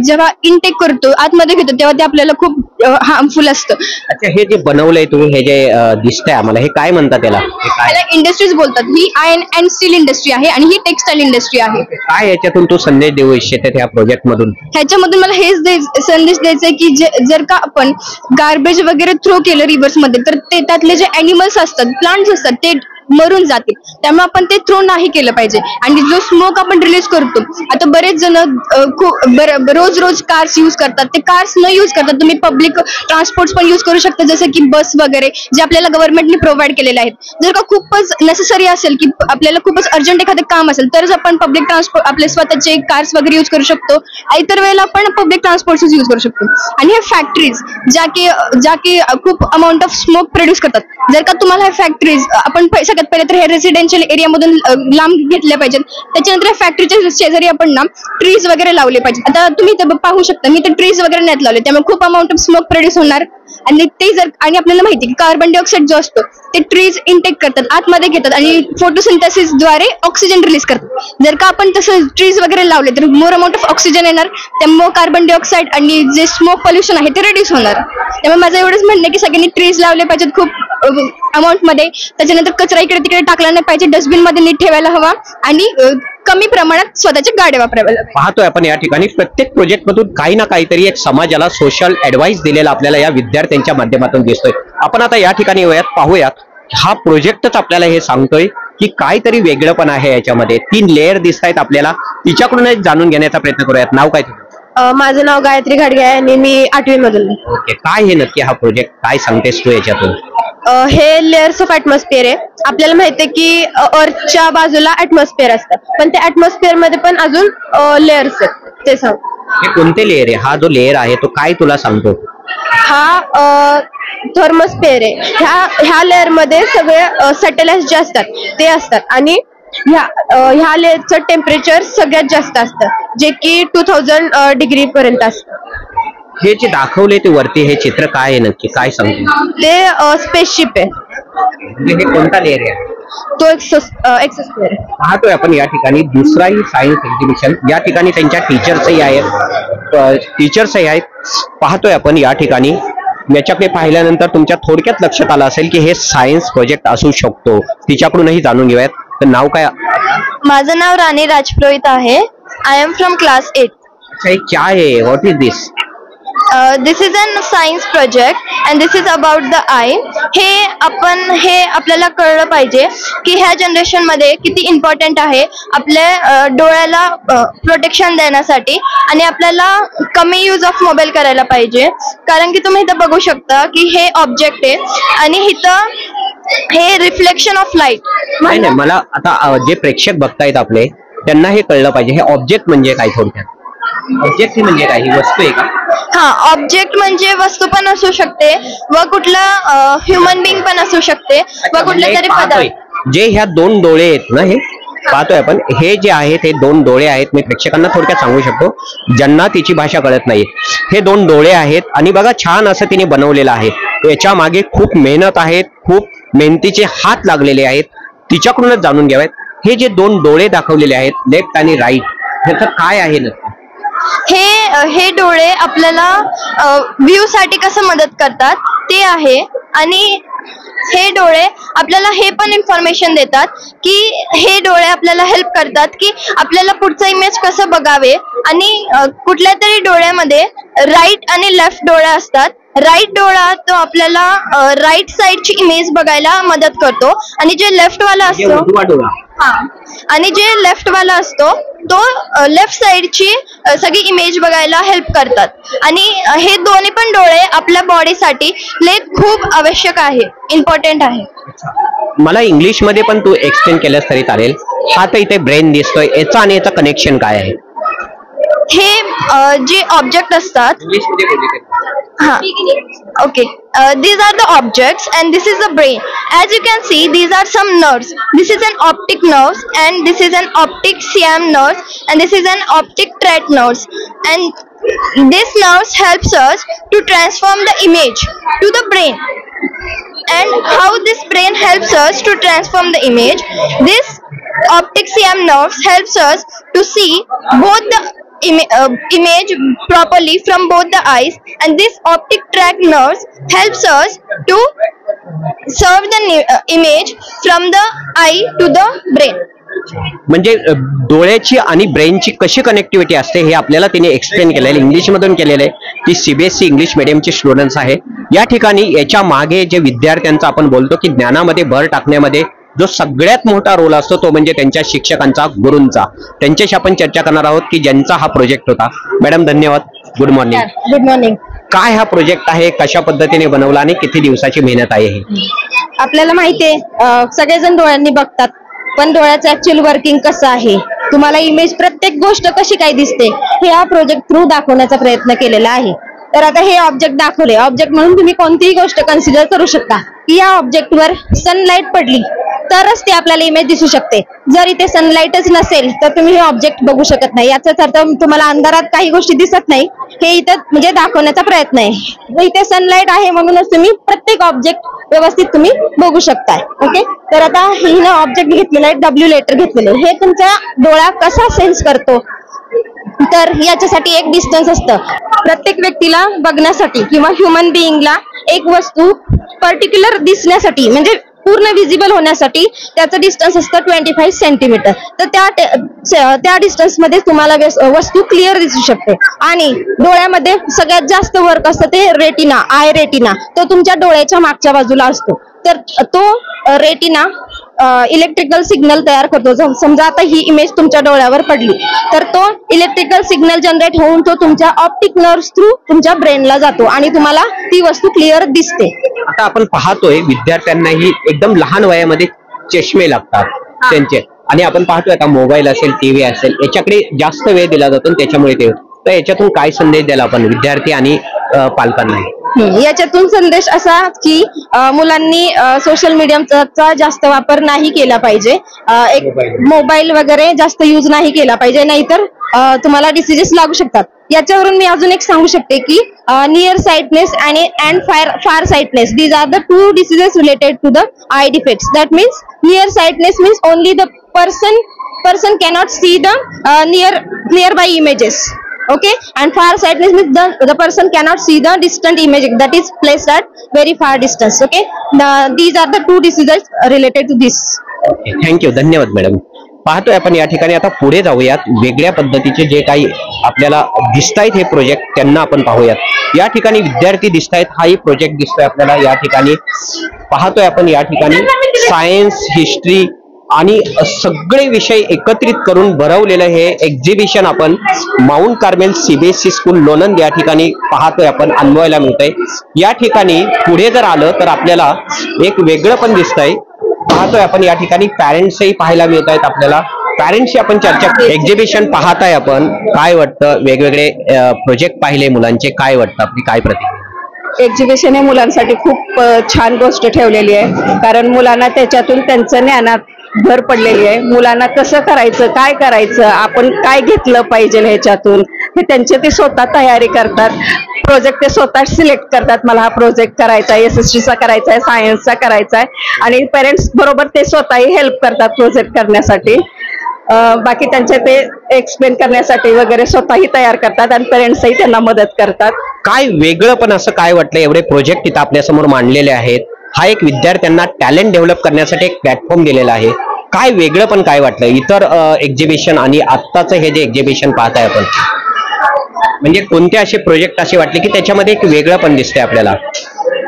जेव्हा इनटेक करतो, आतमध्ये घेतो, तेव्हा ते आपल्याला खूप हार्मफुल असतं. अच्छा, हे जे बनवलंय तुम्ही, हे जे दिसतंय आम्हाला, हे काय म्हणतात त्याला? त्याला इंडस्ट्रीज बोलतात. ही आयर्न अँड स्टील इंडस्ट्री आहे आणि ही टेक्सटाईल इंडस्ट्री आहे. काय याच्यातून तू संदेश देऊ इच्छिते त्या प्रोजेक्ट मधून? ह्याच्यामधून मला हेच संदेश द्यायचा आहे की जर का आपण गार्बेज वगैरे थ्रो केलं रिव्हर्स मध्ये तर ते त्यातले जे अॅनिमल्स असतात, प्लांट्स असतात, ते मरून जातील. त्यामुळे आपण ते थ्रो नाही केलं पाहिजे. आणि जो स्मोक आपण रिलीज करतो, आता बरेच जण रोज कार्स यूज करतात, ते कार्स न यूज करतात तुम्ही पब्लिक ट्रान्सपोर्ट पण यूज करू शकता, जसं की बस वगैरे जे आपल्याला गव्हर्नमेंटने प्रोव्हाइड केलेले आहेत. जर का खूपच नेसेसरी असेल की आपल्याला खूपच अर्जंट एखादं काम असेल तरच आपण पब्लिक ट्रान्सपोर्ट आपले स्वतःचे कार्स वगैरे यूज करू शकतो. इतर वेळेला आपण पब्लिक ट्रान्सपोर्ट यूज करू शकतो. आणि हे फॅक्टरीज ज्या की खूप अमाऊंट ऑफ स्मोक प्रोड्यूस करतात, जर का तुम्हाला हे फॅक्टरीज आपण सगळ्यात पहिले तर हे रेसिडेन्शियल एरियामधून लांब घेतल्या पाहिजेत. त्याच्यानंतर फॅक्टरीच्या शेजारी आपण ना ट्रीज वगैरे लावले पाहिजे. आता तुम्ही ते पाहू शकता, मी तर ट्रीज वगैरे नाहीत लावले, त्यामुळे खूप अमाऊंट ऑफ स्मोक प्रोड्यूस होणार. आणि ते आणि आपल्याला माहिती की कार्बन डायऑक्साईड जो असतो ते ट्रीज इनटेक करतात, आतमध्ये घेतात आणि फोटोसिंथेसिस द्वारे ऑक्सिजन रिलीज करतात. जर का आपण तसं ट्रीज वगैरे लावले तर मोर अमाऊंट ऑफ ऑक्सिजन येणार, त्यामुळे कार्बन डायऑक्साईड आणि जे स्मोक पोल्युशन आहे ते रिड्यूस होणार. त्यामुळे माझं एवढंच म्हणणं आहे की सगळ्यांनी ट्रीज लावले पाहिजेत खूप अमाऊंट मध्ये. त्याच्यानंतर कचरा इकडे तिकडे टाकला नाही पाहिजे, डस्टबिन मध्ये नीट ठेवायला हवा आणि कमी प्रमाणात स्वतःच्या गाड्या वापराव्या. पाहतोय आपण या ठिकाणी प्रत्येक प्रोजेक्ट मधून काही ना काहीतरी एक समाजाला सोशल ऍडवाइस दिलेला आपल्याला या विद्यार्थ्यांच्या माध्यमातून दिसतोय. आपण आता या ठिकाणी पाहूयात, हा प्रोजेक्टच आपल्याला हे सांगतोय की काहीतरी वेगळं पण आहे याच्यामध्ये. 3 लेअर दिसत आहेत आपल्याला, तिच्याकडूनच जाणून घेण्याचा प्रयत्न करूयात. नाव काय तुझं? माझं नाव गायत्री घाडगे आहे आणि मी 8वी मधून. ओके, काय हे नक्की हा प्रोजेक्ट, काय सांगतेस तू याच्यातून? हे लेअर्स ऑफ ऍटमॉस्फिअर आहे. आपल्याला माहिती आहे की अर्थच्या बाजूला ऍटमॉस्फिअर असतं, पण त्या ऍटमॉस्फिअर मध्ये पण अजून लेअर्स आहेत, ते सांग. हे कोणते लेअर आहे? हा जो लेअर आहे तो काय तुला सांगतो? हा थर्मोस्फिअर आहे. ह्या लेअर मध्ये सगळे सॅटेलाइट्स जे असतात ते असतात आणि ह्या लेअरचं टेम्परेचर सगळ्यात जास्त असतं, जे की 2000 डिग्री पर्यंत असतं. हे जे दाखवले ते वरती हे चित्र काय आहे नक्की, काय सांगते? ते स्पेसशिप आहे. म्हणजे हे कोणता लेअर आहे? तो एक्सोस्फिअर. पाहतोय आपण या ठिकाणी दुसराही सायन्स एक्झिबिशन. या ठिकाणी त्यांच्या टीचर्सही आहेत. पाहतोय आपण या ठिकाणी. याच्याकडे पाहिल्यानंतर तुमच्या थोडक्यात लक्षात आलं असेल की हे सायन्स प्रोजेक्ट असू शकतो. तिच्याकडूनही जाणून घेऊयात. तर नाव काय? माझं नाव राणी राजपुरोहित आहे. I am from class 8. अच्छा, हे क्या आहे? What is this? This is an science project and this is about the eye. हे आपल्याला कळलं पाहिजे की ह्या जनरेशन मध्ये किती इम्पॉर्टंट आहे आपल्या डोळ्याला प्रोटेक्शन देण्यासाठी, आणि आपल्याला कमी यूज ऑफ मोबाईल करायला पाहिजे. कारण की तुम्ही इथं बघू शकता की हे ऑब्जेक्ट आहे आणि इथं हे रिफ्लेक्शन ऑफ लाईट. नाही, मला आता जे प्रेक्षक बघतायत आपले त्यांना हे कळलं पाहिजे. हे ऑब्जेक्ट म्हणजे काय? थोडक्यात ऑब्जेक्ट म्हणजे काय? ही वस्तू आहे का? हा, ऑब्जेक्ट म्हणजे वस्तू पण असू शकते व कुठला ह्युमन बिंग पण असू शकते व कुठले तरी पदार्थ. जे ह्या दोन डोळे आहेत ना, हे पाहतोय आपण. हे जे आहेत हे दोन डोळे आहेत. मी प्रेक्षकांना थोडक्यात सांगू शकतो ज्यांना तिची भाषा कळत नाही. हे दोन डोळे आहेत आणि बघा छान असं तिने बनवलेलं आहे. याच्या मागे खूप मेहनत आहे, खूप मेहनतीचे हात लागलेले आहेत. तिच्याकडूनच जाणून घ्यावेत. हे जे दोन डोळे दाखवलेले आहेत लेफ्ट आणि राईट, ह्याचं काय आहे ना? हे डोळे आपल्याला व्ह्यू साठी कसं मदत करतात ते आहे. आणि हे डोळे आपल्याला हे पण इन्फॉर्मेशन देतात की हे डोळे आपल्याला हेल्प करतात की आपल्याला पुढचं इमेज कसं बघावे. आणि कुठल्या तरी डोळ्यामध्ये राईट आणि लेफ्ट डोळे असतात. राईट डोळा तो आपल्याला राईट साइडची इमेज बघायला मदत करतो, आणि जे लेफ्ट वाला असतो आणि जे लेफ्ट वाला असतो तो लेफ्ट साइडची सगळी इमेज बघायला हेल्प करतात. आणि हे दोन्ही पण डोळे आपल्या बॉडीसाठी खूप आवश्यक आहे, इम्पॉर्टंट आहे. मला इंग्लिश मध्ये पण तू एक्सप्लेन केलंस तरी चालेल. हा तर इथे ब्रेन दिसतोय, याचा आणि याचा कनेक्शन काय आहे? हे जे ऑब्जेक्ट असतात, हा, okay, these are the objects and this is the brain. As you can see, these are some nerves. This is an optic nerve and this is an optic siam nerve and this is an optic tract nerve, and this nerve helps us to transform the image to the brain. And how this brain helps us to transform the image? This optic siam nerve helps us to see both the image properly from both the eyes, and this optic tract nerve helps us to serve the image from the eye to the brain. म्हणजे डोळ्याची आणि ब्रेनची कशी कनेक्टिव्हिटी असते हे आपल्याला तिने एक्सप्लेन केलेलं, इंग्लिश मधून केलेलं आहे. ती सीबीएसई इंग्लिश मिडियमचे स्टुडंट्स आहे. या ठिकाणी याच्या मागे जे विद्यार्थ्यांचा आपण बोलतो की ज्ञानामध्ये भर टाकण्यामध्ये जो सगळ्यात मोठा रोल असतो तो म्हणजे त्यांच्या शिक्षकांचा, गुरूंचा. त्यांच्याशी आपण चर्चा करणार आहोत की ज्यांचा हा प्रोजेक्ट होता. मॅडम धन्यवाद. Good morning. Good morning. काय हा प्रोजेक्ट आहे, कशा पद्धतीने बनवला आणि किती दिवसाची मेहनत आहे हे? आपल्याला माहिती आहे सगळेजण डोळ्यांनी बघतात, पण डोळ्याचं ऍक्च्युअल वर्किंग कसं आहे, तुम्हाला इमेज प्रत्येक गोष्ट कशी काय दिसते हे या प्रोजेक्ट थ्रू दाखवण्याचा प्रयत्न केलेला आहे. तर आता हे ऑब्जेक्ट दाखवले, ऑब्जेक्ट म्हणून तुम्ही कोणतीही गोष्ट कन्सिडर करू शकता की या ऑब्जेक्टवर सनलाईट पडली तरच ते आपल्याला इमेज दिसू शकते. जर इथे सनलाईटच नसेल तर तुम्ही हे ऑब्जेक्ट बघू शकत नाही. याचाच अर्थ तुम्हाला अंधारात काही गोष्टी दिसत नाही हे इथं म्हणजे दाखवण्याचा प्रयत्न आहे. इथे सनलाईट आहे म्हणूनच तुम्ही प्रत्येक ऑब्जेक्ट व्यवस्थित तुम्ही बघू शकताय. ओके, तर आता हिनं ऑब्जेक्ट घेतलेलं आहे, डब्ल्यू लेटर घेतलेलं आहे. हे तुमचा डोळा कसा सेन्स करतो, तर याच्यासाठी एक डिस्टन्स असतं. प्रत्येक व्यक्तीला बघण्यासाठी किंवा ह्युमन बिईंगला एक वस्तू पर्टिक्युलर दिसण्यासाठी म्हणजे पूर्ण विजिबल होण्यासाठी त्याचं डिस्टन्स असतं 25 सेंटीमीटर. तर त्या डिस्टन्स मध्ये तुम्हाला वस्तू क्लिअर दिसू शकते. आणि डोळ्यामध्ये सगळ्यात जास्त वर्क असतं ते रेटिना, आय रेटिना. तो तुमच्या डोळ्याच्या मागच्या बाजूला असतो. तर तो रेटिना इलेक्ट्रिकल सिग्नल तयार करतो. समजा आता ही इमेज तुमच्या डोळ्यावर पडली तर तो इलेक्ट्रिकल सिग्नल जनरेट होऊन तो तुमच्या ऑप्टिक नर्व्स थ्रू तुमच्या ब्रेनला जातो आणि तुम्हाला ती वस्तू क्लिअर दिसते. आता आपण पाहतोय विद्यार्थ्यांनाही एकदम लहान वयामध्ये चष्मे लागतात त्यांचे, आणि आपण पाहतोय आता मोबाईल असेल, टीव्ही असेल, याच्याकडे जास्त वेळ दिला जातो त्याच्यामुळे ते. तर याच्यातून काय संदेश द्याल आपण विद्यार्थी आणि पालकांना? याच्यातून संदेश असा की मुलांनी सोशल मीडियाचा जास्त वापर नाही केला पाहिजे, एक मोबाईल वगैरे जास्त यूज नाही केला पाहिजे, नाहीतर तुम्हाला डिसीजेस लागू शकतात. याच्यावरून मी अजून एक सांगू शकते की नियर साइटनेस आणि far sightedness, these are the two diseases related to the eye defects. That means near sightedness means only the person cannot see the nearby images, okay, and far sightedness means the person cannot see the distant image that is placed at very far distance, okay. These are the two diseases related to this. Okay, thank you. धन्यवाद मॅडम. पाहतोय आपण या ठिकाणी आता पुढे जाऊयात. वेगळ्या पद्धतीचे जे काही आपल्याला दिसतायत हे प्रोजेक्ट त्यांना आपण पाहूयात. या ठिकाणी विद्यार्थी दिसतायत, हाही प्रोजेक्ट दिसतोय आपल्याला या ठिकाणी. पाहतोय आपण या ठिकाणी सायन्स, हिस्ट्री आणि सगळे विषय एकत्रित करून भरवलेलं हे एक्झिबिशन आपण mount Carmel CBSE school Lonand या ठिकाणी पाहतोय आपण, अनुभवायला मिळतंय. या ठिकाणी पुढे जर आलं तर आपल्याला एक वेगळं पण दिसतंय. पाहतोय आपण या ठिकाणी पॅरेंट्सही पाहायला मिळत आहेत आपल्याला. पॅरेंट्सशी आपण चर्चा. एक्झिबिशन पाहताय आपण, काय वाटतं? वेगवेगळे प्रोजेक्ट पाहिले मुलांचे, काय वाटतं? आपली काय प्रतिक्रिया? एक्झिबिशन हे मुलांसाठी खूप छान गोष्ट ठेवलेली आहे, कारण मुलांना त्याच्यातून त्यांचं ज्ञानात भर पडलेली आहे. मुलांना कसं करायचं, काय करायचं, आपण काय घेतलं पाहिजे ह्याच्यातून, हे त्यांचे ते स्वतः तयारी करतात. प्रोजेक्ट ते स्वतः सिलेक्ट करतात, मला हा प्रोजेक्ट करायचा आहे, SSTचा करायचा आहे, सायन्सचा करायचा आहे, आणि पेरेंट्स बरोबर ते स्वतःही हेल्प करतात प्रोजेक्ट करण्यासाठी. बाकी त्यांचे ते एक्सप्लेन करण्यासाठी वगैरे स्वतःही तयार करतात आणि पेरेंट्सही त्यांना मदत करतात. काय वेगळं पण असं काय वाटलं? एवढे प्रोजेक्ट इथं आपल्यासमोर मांडलेले आहेत. हा एक विद्यार्थ्यांना टॅलेंट डेव्हलप करण्यासाठी एक प्लॅटफॉर्म दिलेला आहे. काय वेगळं पण काय वाटलं इतर एक्झिबिशन आणि आत्ताचं हे जे एक्झिबिशन पाहताय आपण? म्हणजे कोणते असे प्रोजेक्ट असे वाटले की त्याच्यामध्ये एक वेगळं पण दिसतंय आपल्याला?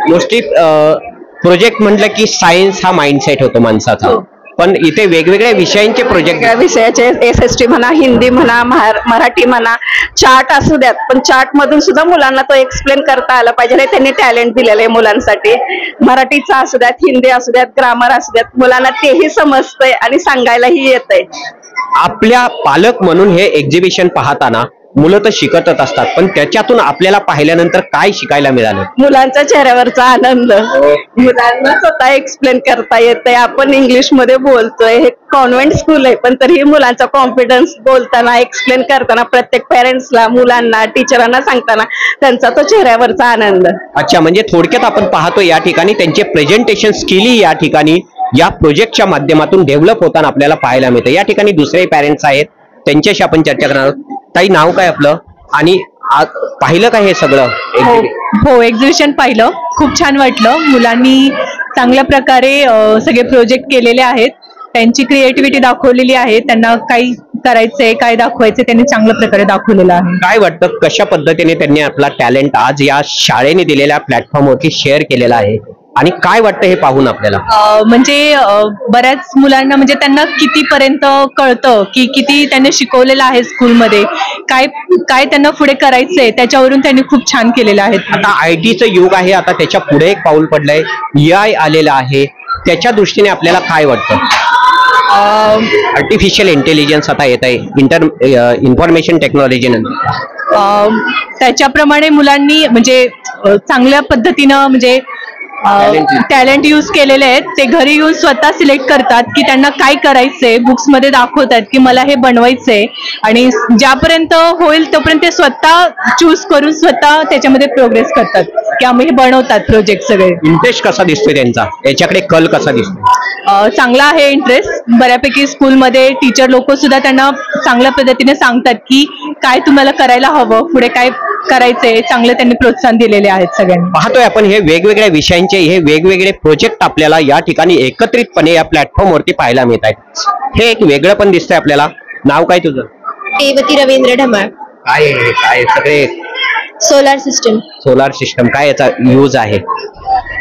मोस्टली प्रोजेक्ट म्हटलं की सायन्स हा माइंडसेट होतो माणसाचा, पण इथे वेगवेगळ्या विषयांचे प्रोजेक्ट, विषयाचे SST म्हणा, हिंदी म्हणा, मराठी म्हणा, चार्ट असू द्यात, पण चार्ट मधून सुद्धा मुलांना तो एक्सप्लेन करता आला पाहिजे हे त्यांनी टॅलेंट दिलेलं आहे मुलांसाठी. मराठीचा असू द्यात, हिंदी असू द्यात, ग्रामर असू द्यात, मुलांना तेही समजतंय आणि सांगायलाही येतंय. आपल्या पालक म्हणून हे एक्झिबिशन पाहताना मुलं तर शिकतच असतात, पण त्याच्यातून आपल्याला पाहिल्यानंतर काय शिकायला मिळालं? मुलांच्या चेहऱ्यावरचा आनंद, मुलांना स्वतः एक्सप्लेन करता येतंय. आपण इंग्लिश मध्ये बोलतोय, हे कॉन्व्हेंट स्कूल आहे, पण तरीही मुलांचा कॉन्फिडन्स बोलताना, एक्सप्लेन करताना, प्रत्येक पेरेंट्सला, मुलांना, टीचरांना सांगताना त्यांचा तो चेहऱ्यावरचा आनंद. अच्छा, म्हणजे थोडक्यात आपण पाहतो या ठिकाणी त्यांचे प्रेझेंटेशन स्किल या ठिकाणी या प्रोजेक्टच्या माध्यमातून डेव्हलप होताना आपल्याला पाहायला मिळतं. या ठिकाणी दुसरे पॅरेंट्स आहेत, त्यांच्याशी आपण चर्चा करणार आहोत. ताई, नाव काय आपलं आणि पाहिलं का हे सगळं? हो, एक्झिबिशन पाहिलं, खूप छान वाटलं. मुलांनी चांगल्या प्रकारे सगळे प्रोजेक्ट केलेले आहेत, त्यांची क्रिएटिव्हिटी दाखवलेली आहे. त्यांना काही करायचंय, काय दाखवायचंय, त्यांनी चांगल्या प्रकारे दाखवलेलं आहे. काय वाटतं कशा पद्धतीने त्यांनी आपला टॅलेंट आज या शाळेने दिलेल्या प्लॅटफॉर्मवरती शेअर केलेला आहे, आणि काय वाटतं हे पाहून आपल्याला? म्हणजे बऱ्याच मुलांना म्हणजे त्यांना कितीपर्यंत कळतं की किती त्यांनी शिकवलेलं आहे स्कूलमध्ये, काय काय त्यांना पुढे करायचंय, त्याच्यावरून त्यांनी खूप छान केलेलं आहे. आता IT चं युग आहे, आता त्याच्या पुढे एक पाऊल पडलंय, AI आलेलं आहे, त्याच्या दृष्टीने आपल्याला काय वाटतं? आर्टिफिशियल इंटेलिजन्स आता येत आहे, इन्फॉर्मेशन टेक्नॉलॉजी नंतर त्याच्याप्रमाणे मुलांनी म्हणजे चांगल्या पद्धतीनं म्हणजे टॅलेंट यूज केलेले आहेत. ते घरी येऊन स्वतः सिलेक्ट करतात की त्यांना काय करायचंय, बुक्स मध्ये दाखवतात की मला हे बनवायचंय, आणि ज्यापर्यंत होईल तोपर्यंत ते स्वतः चूज करून स्वतः त्याच्यामध्ये प्रोग्रेस करतात की आम्ही हे बनवतात प्रोजेक्ट सगळे. इंटरेस्ट कसा दिसतोय त्यांचा, याच्याकडे कल कसा दिसतो? चांगला आहे इंटरेस्ट. बऱ्यापैकी स्कूलमध्ये टीचर लोक सुद्धा त्यांना चांगल्या पद्धतीने सांगतात की काय तुम्हाला करायला हवं, पुढे काय करायचंय, चांगले त्यांनी प्रोत्साहन दिलेले आहेत सगळ्यांनी. पाहतोय आपण हे वेगवेगळ्या विषयांचे हे वेगवेगळे प्रोजेक्ट आपल्याला या ठिकाणी एकत्रितपणे या प्लॅटफॉर्मवरती पाहायला मिळत आहेत. हे एक वेगळं पण दिसतंय आपल्याला. नाव काय तुझं? रेवती रवींद्र ढमाळ. काय काय सगळे? Solar system. सोलार सिस्टम, काय याचा यूज आहे?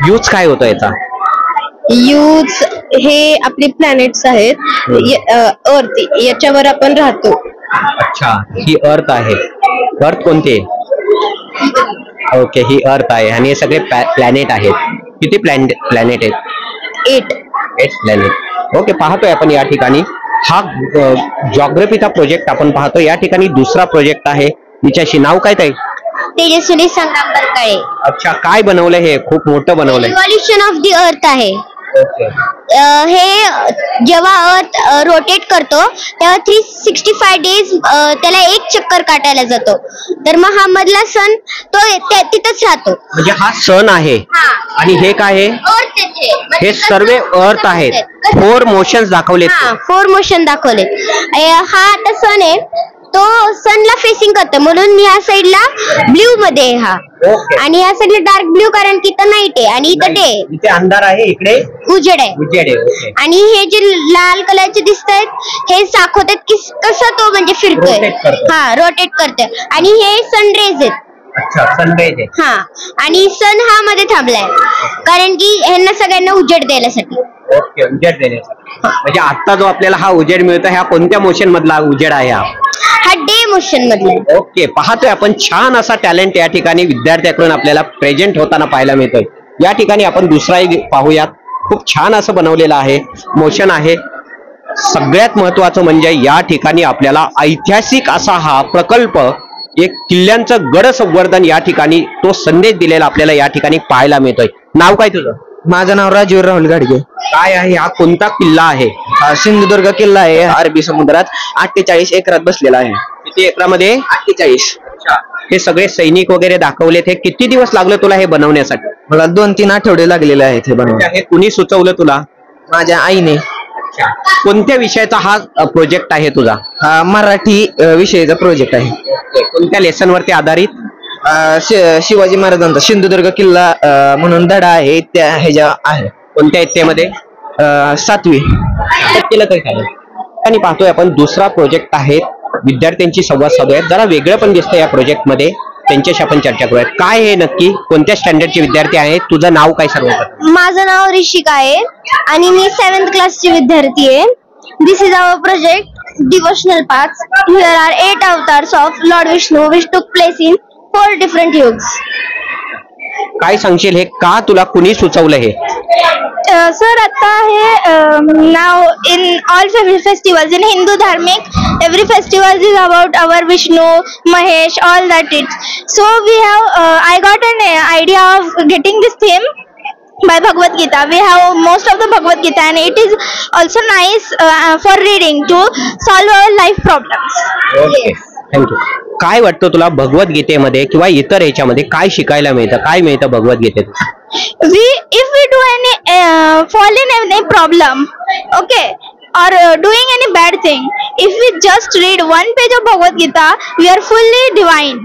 यूज काय होतं याचा? यूज हे आपले प्लॅनेट्स आहेत, अर्थ, याच्यावर आपण राहतो. अच्छा, ही अर्थ आहे. अर्थ कोणती आहे? ओके, ही अर्थ आहे आणि हे सगळे प्लॅनेट आहेत. किती प्लॅनेट आहेत? 8 प्लॅनेट. ओके, पाहतोय आपण या ठिकाणी हा जॉग्रफीचा प्रोजेक्ट आपण पाहतो. या ठिकाणी दुसरा प्रोजेक्ट आहे. तिच्याशी नाव काय ताई? तेजस्विनी संग्राम बरकाळे. अच्छा, काय बनवलंय हे? खूप मोठं बनवलंय. रिव्हॉल्युशन ऑफ द अर्थ आहे. हे जेव्हा अर्थ रोटेट करतो तेव्हा 365 डेज त्याला एक चक्कर काटायला जातो. तर मग हा मधला सण तो तिथंच राहतो. म्हणजे हा सण आहे. आणि हे काय आहे? हे सर्व अर्थ आहेत. 4 मोशन्स दाखवलेत. 4 मोशन दाखवलेत. हा आता सण आहे, तो सनला फेसिंग करतो म्हणून ह्या साईडला ब्ल्यू मध्ये आहे हा. आणि ह्या साईडला डार्क ब्ल्यू कारण की इथं नाईट आहे आणि इथं डे. इथे अंधार आहे, इकडे उजेड आहे. आणि हे जे लाल कलरचे दिसत आहेत हे दाखवतात की कसं तो म्हणजे फिरतोय. रोटेट करतोय. आणि हे सनरेज आहेत. अच्छा, सनराइज आहे. आणि सन हा मध्ये थांबलाय कारण की ह्यांना सगळ्यांना उजेड द्यायसाठी. ओके, उजेड देण्यासाठी. म्हणजे आता जो आपल्याला हा उजेड मिळतो ह्या कोणत्या मोशन मधला उजेड आहे? हा डे मोशन मधला. ओके, पाहतोय आपण छान असा टॅलेंट या ठिकाणी विद्यार्थ्याकडून आपल्याला प्रेझेंट होताना पाहायला मिळतोय. या ठिकाणी आपण दुसराही पाहूयात. खूप छान असं बनवलेलं आहे, मोशन आहे. सगळ्यात महत्वाचं म्हणजे या ठिकाणी आपल्याला ऐतिहासिक असा हा प्रकल्प, एक किल्ल्यांचं गड संवर्धन या ठिकाणी तो संदेश दिलेला आपल्याला या ठिकाणी पाहायला मिळतोय. नाव काय तुझं? माझं नाव राजीव राहुल गाडगे. काय आहे हा? कोणता किल्ला आहे? हा सिंधुदुर्ग किल्ला आहे. अरबी समुद्रात 48 एकरात बसलेला आहे. किती एकरामध्ये? 48. हे सगळे सैनिक वगैरे दाखवलेत. हे किती दिवस लागले तुला हे बनवण्यासाठी? मला 2-3 आठवडे लागलेले आहेत हे बनवण्यास. हे कुणी सुचवलं तुला? माझ्या आईने. कोणत्या विषयाचा हा प्रोजेक्ट आहे तुझा? हा मराठी विषयाचा प्रोजेक्ट आहे. कोणत्या लेसन वरती आधारित? शिवाजी महाराजांचा सिंधुदुर्ग किल्ला म्हणून धडा आहे, त्या ह्याच्या आहे. कोणत्या इयत्तेमध्ये? 7वी. केलं तरी काय. आणि पाहतोय आपण दुसरा प्रोजेक्ट आहे. विद्यार्थ्यांची संवाद साधूयात. जरा वेगळं पण दिसतं या प्रोजेक्ट मध्ये. त्यांच्याशी आपण चर्चा करूयात. काय हे नक्की कोणत्या स्टँडर्डचे विद्यार्थी आहेत? तुझं नाव काय? सर्व माझं नाव ऋषिका आहे आणि मी 7th क्लासची विद्यार्थी आहे. This is our project devotional paths. Here are 8 avatars of lord Vishnu which took place in 4 different युग्स. काय सांगशील? हे का तुला कुणी सुचवलं हे? सर, आता हे नाव in all festivals in Hindu धार्मिक every festival is about our Vishnu, Mahesh, all that it. So we have I got an idea of getting this theme by Bhagavad Gita. We have most of the Bhagavad Gita and it is also nice for reading to solve our life problems. Okay. Thank you. काय वाटतं तुला भगवद्गीतेमध्ये किंवा इतर ह्याच्यामध्ये काय शिकायला मिळतं? काय मिळतं भगवद्गीतेत? If we do any fall in any problem, okay, or doing any bad thing, if we just read one page of Bhagavad Gita, we are fully divine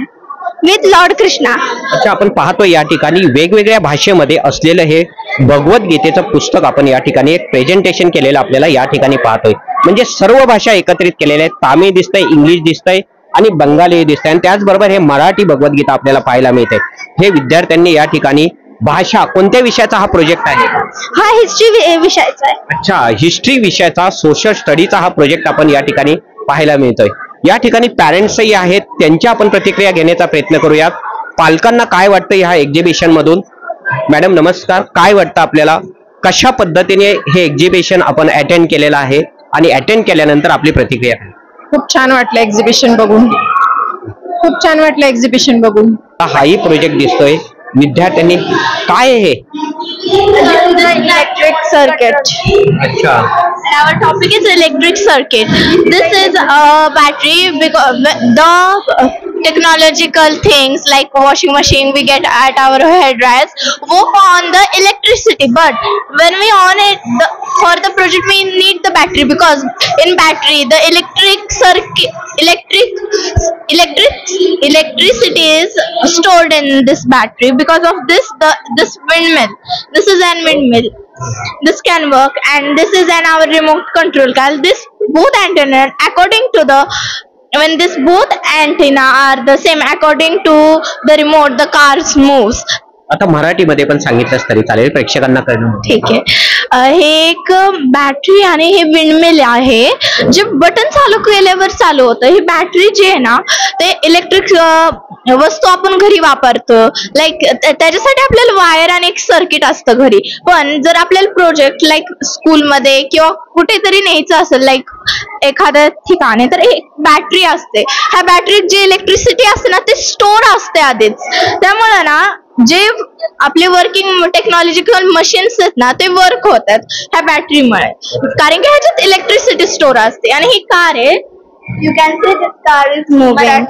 with Lord Krishna. अच्छा, आपण पाहतोय या ठिकाणी वेगवेगळ्या भाषेमध्ये असलेलं हे भगवद्गीतेचं पुस्तक आपण या ठिकाणी एक प्रेझेंटेशन केलेलं आपल्याला या ठिकाणी पाहतोय. म्हणजे सर्व भाषा एकत्रित केलेल्या आहेत. तामिळ दिसतंय, इंग्लिश दिसतंय आणि बंगाली दिसतंय आणि त्याचबरोबर हे मराठी भगवद्गीता आपल्याला पाहायला मिळते. हे विद्यार्थ्यांनी या ठिकाणी भाषा कोणत्या विषयाचा हा प्रोजेक्ट आहे? हा हिस्ट्री विषयाचा आहे. अच्छा, हिस्ट्री विषयाचा सोशल स्टडीचा हा प्रोजेक्ट आपण या ठिकाणी पाहायला मिळतोय. या ठिकाणी पॅरेंट्सही आहेत, त्यांच्या आपण प्रतिक्रिया घेण्याचा प्रयत्न करूयात. पालकांना काय वाटतं ह्या एक्झिबिशन मधून? मॅडम नमस्कार, काय वाटतं आपल्याला? कशा पद्धतीने हे एक्झिबिशन आपण अटेंड केलेलं आहे आणि अटेंड केल्यानंतर आपली प्रतिक्रिया? खूप छान वाटलं एक्झिबिशन बघून. खूप छान वाटलं एक्झिबिशन बघून. हाही प्रोजेक्ट दिसतोय. विद्यार्थ्यांनी काय हे? Electric circuit. अच्छा. Our topic is electric circuit. This is a battery because the technological things like washing machine we get at our hair dryers work on the electricity, but when we on it for the project we need the battery because in battery the electricity is stored in this battery. Because of this this windmill, this is an windmill, this can work, and this is an our remote control car. This both antenna according to the when this both antenna are the same according to the remote the cars moves. आता मराठीमध्ये पण सांगितलंच तरी चालेल, प्रेक्षकांना कळणं. ठीक आहे. हे एक बॅटरी आणि हे विंडमिल आहे जे बटन चालू केल्यावर चालू होतं. ही बॅटरी जी आहे ना ते इलेक्ट्रिक वस्तू आपण घरी वापरतो. लाईक त्याच्यासाठी आपल्याला वायर आणि एक सर्किट असतं घरी. पण जर आपल्याला प्रोजेक्ट लाईक स्कूलमध्ये किंवा कुठेतरी न्यायचं असेल लाईक एखाद्या ठिकाणी तर एक बॅटरी असते. ह्या बॅटरीत जी इलेक्ट्रिसिटी असते ना ते स्टोर असते आधीच. त्यामुळे ना जे आपले वर्किंग टेक्नॉलॉजिकल मशीन्स आहेत ना ते वर्क होतात ह्या बॅटरीमुळे, कारण की ह्याच्यात इलेक्ट्रिसिटी स्टोर असते. आणि ही कार आहे, you can see this car is moving.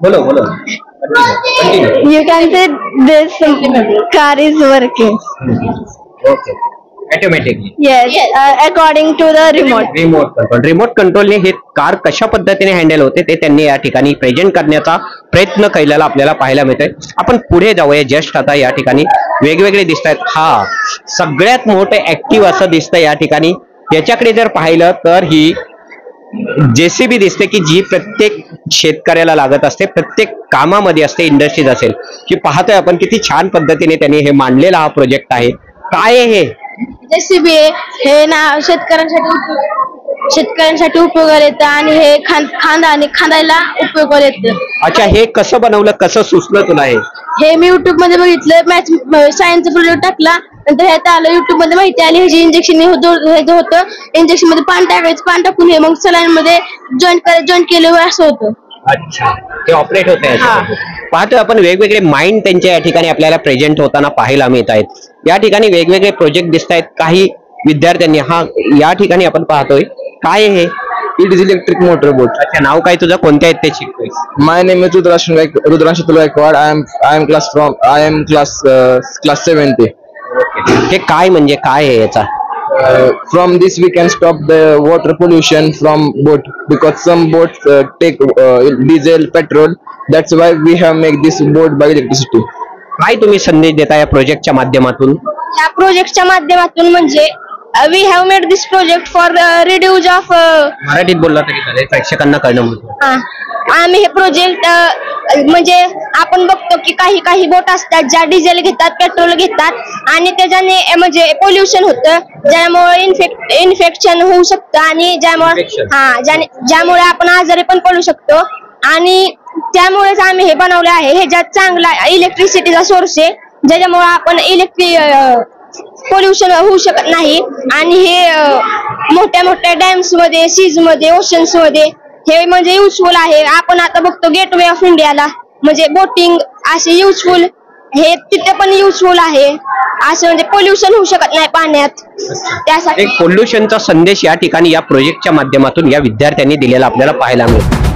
बोलो बोलो. You can say this car is working. Okay. Automatically. Yes, according to the remote. Remote कंट्रोलने हे कार कशा पद्धतीने हँडल होते ते त्यांनी या ठिकाणी प्रेझेंट करण्याचा प्रयत्न केलेला आपल्याला पाहायला मिळतोय. आपण पुढे जाऊया. जस्ट आता या ठिकाणी वेगवेगळे दिसत आहेत. हा सगळ्यात मोठे ऍक्टिव्ह असं दिसतंय या ठिकाणी. याच्याकडे जर पाहिलं तर ही JCB दिसते की जी प्रत्येक शेतकऱ्याला लागत असते, प्रत्येक कामामध्ये असते, इंडस्ट्रीज असेल की पाहतोय आपण किती छान पद्धतीने त्यांनी हे मांडलेला हा प्रोजेक्ट आहे. काय आहे हे? JCB हे ना शेतकऱ्यांसाठी उपयोगाला येतं आणि हे खांदायला उपयोगाला येतं. अच्छा, हे कसं बनवलं, कसं सुचलं तुला हे मी युट्यूब मध्ये बघितलं. सायन्सचा प्रोजेक्ट टाकला, नंतर ह्यात आलं युट्यूब मध्ये माहिती आली ह्याची इंजेक्शन होतं. इंजेक्शन मध्ये पान टाकायचं, पान टाकून हे मग सलाईन मध्ये जॉईंट केलं असं होतं. अच्छा, ते ऑपरेट होत आहे. पाहतोय आपण वेगवेगळे माइंड त्यांच्या या ठिकाणी आपल्याला प्रेझेंट होताना पाहायला मिळत आहेत. या ठिकाणी वेगवेगळे प्रोजेक्ट दिसत आहेत. काही विद्यार्थ्यांनी हा या ठिकाणी आपण पाहतोय. काय आहे हे? It is electric motor boat. अच्छा, नाव काय तुझं, कोणत्या आहेत ते शिकतोय? My name is Rudransh Gaikwad. I am class 70. हे काय म्हणजे काय आहे याचा? From this we can stop the water pollution from boat because some boats take diesel, petrol. That's why we have make this boat by electricity. काय तुम्ही संदेश देता या प्रोजेक्टच्या माध्यमातून? या प्रोजेक्टच्या माध्यमातून म्हणजे we have made this project for reduce of. मराठीत बोलला तरी चालेल, प्रेक्षकांना कळणं महत्त्वाचं. आम्ही हे प्रोजेक्ट म्हणजे आपण बघतो की काही बोट असतात ज्या डिझेल घेतात, पेट्रोल घेतात आणि त्याच्याने म्हणजे पोल्युशन होतं, ज्यामुळे इन्फेक्शन होऊ शकतं आणि ज्यामुळे आपण आजारी पण पडू शकतो. आणि त्यामुळेच आम्ही हे बनवले आहे. ह्याच्यात चांगला इलेक्ट्रिसिटीचा सोर्स आहे ज्याच्यामुळे आपण पोल्युशन होऊ शकत नाही. आणि हे मोठ्या मोठ्या डॅम्स मध्ये, सीज मध्ये, ओशन्स मध्ये हे म्हणजे युजफुल आहे. आपण आता बघतो गेटवे ऑफ इंडियाला म्हणजे बोटिंग असे युजफुल, हे तिथे पण युजफुल आहे. असं म्हणजे पोल्युशन होऊ शकत नाही पाण्यात. त्यासाठी एक पोल्युशनचा संदेश या ठिकाणी या प्रोजेक्टच्या माध्यमातून या विद्यार्थ्यांनी दिलेला आपल्याला पाहायला मिळतो.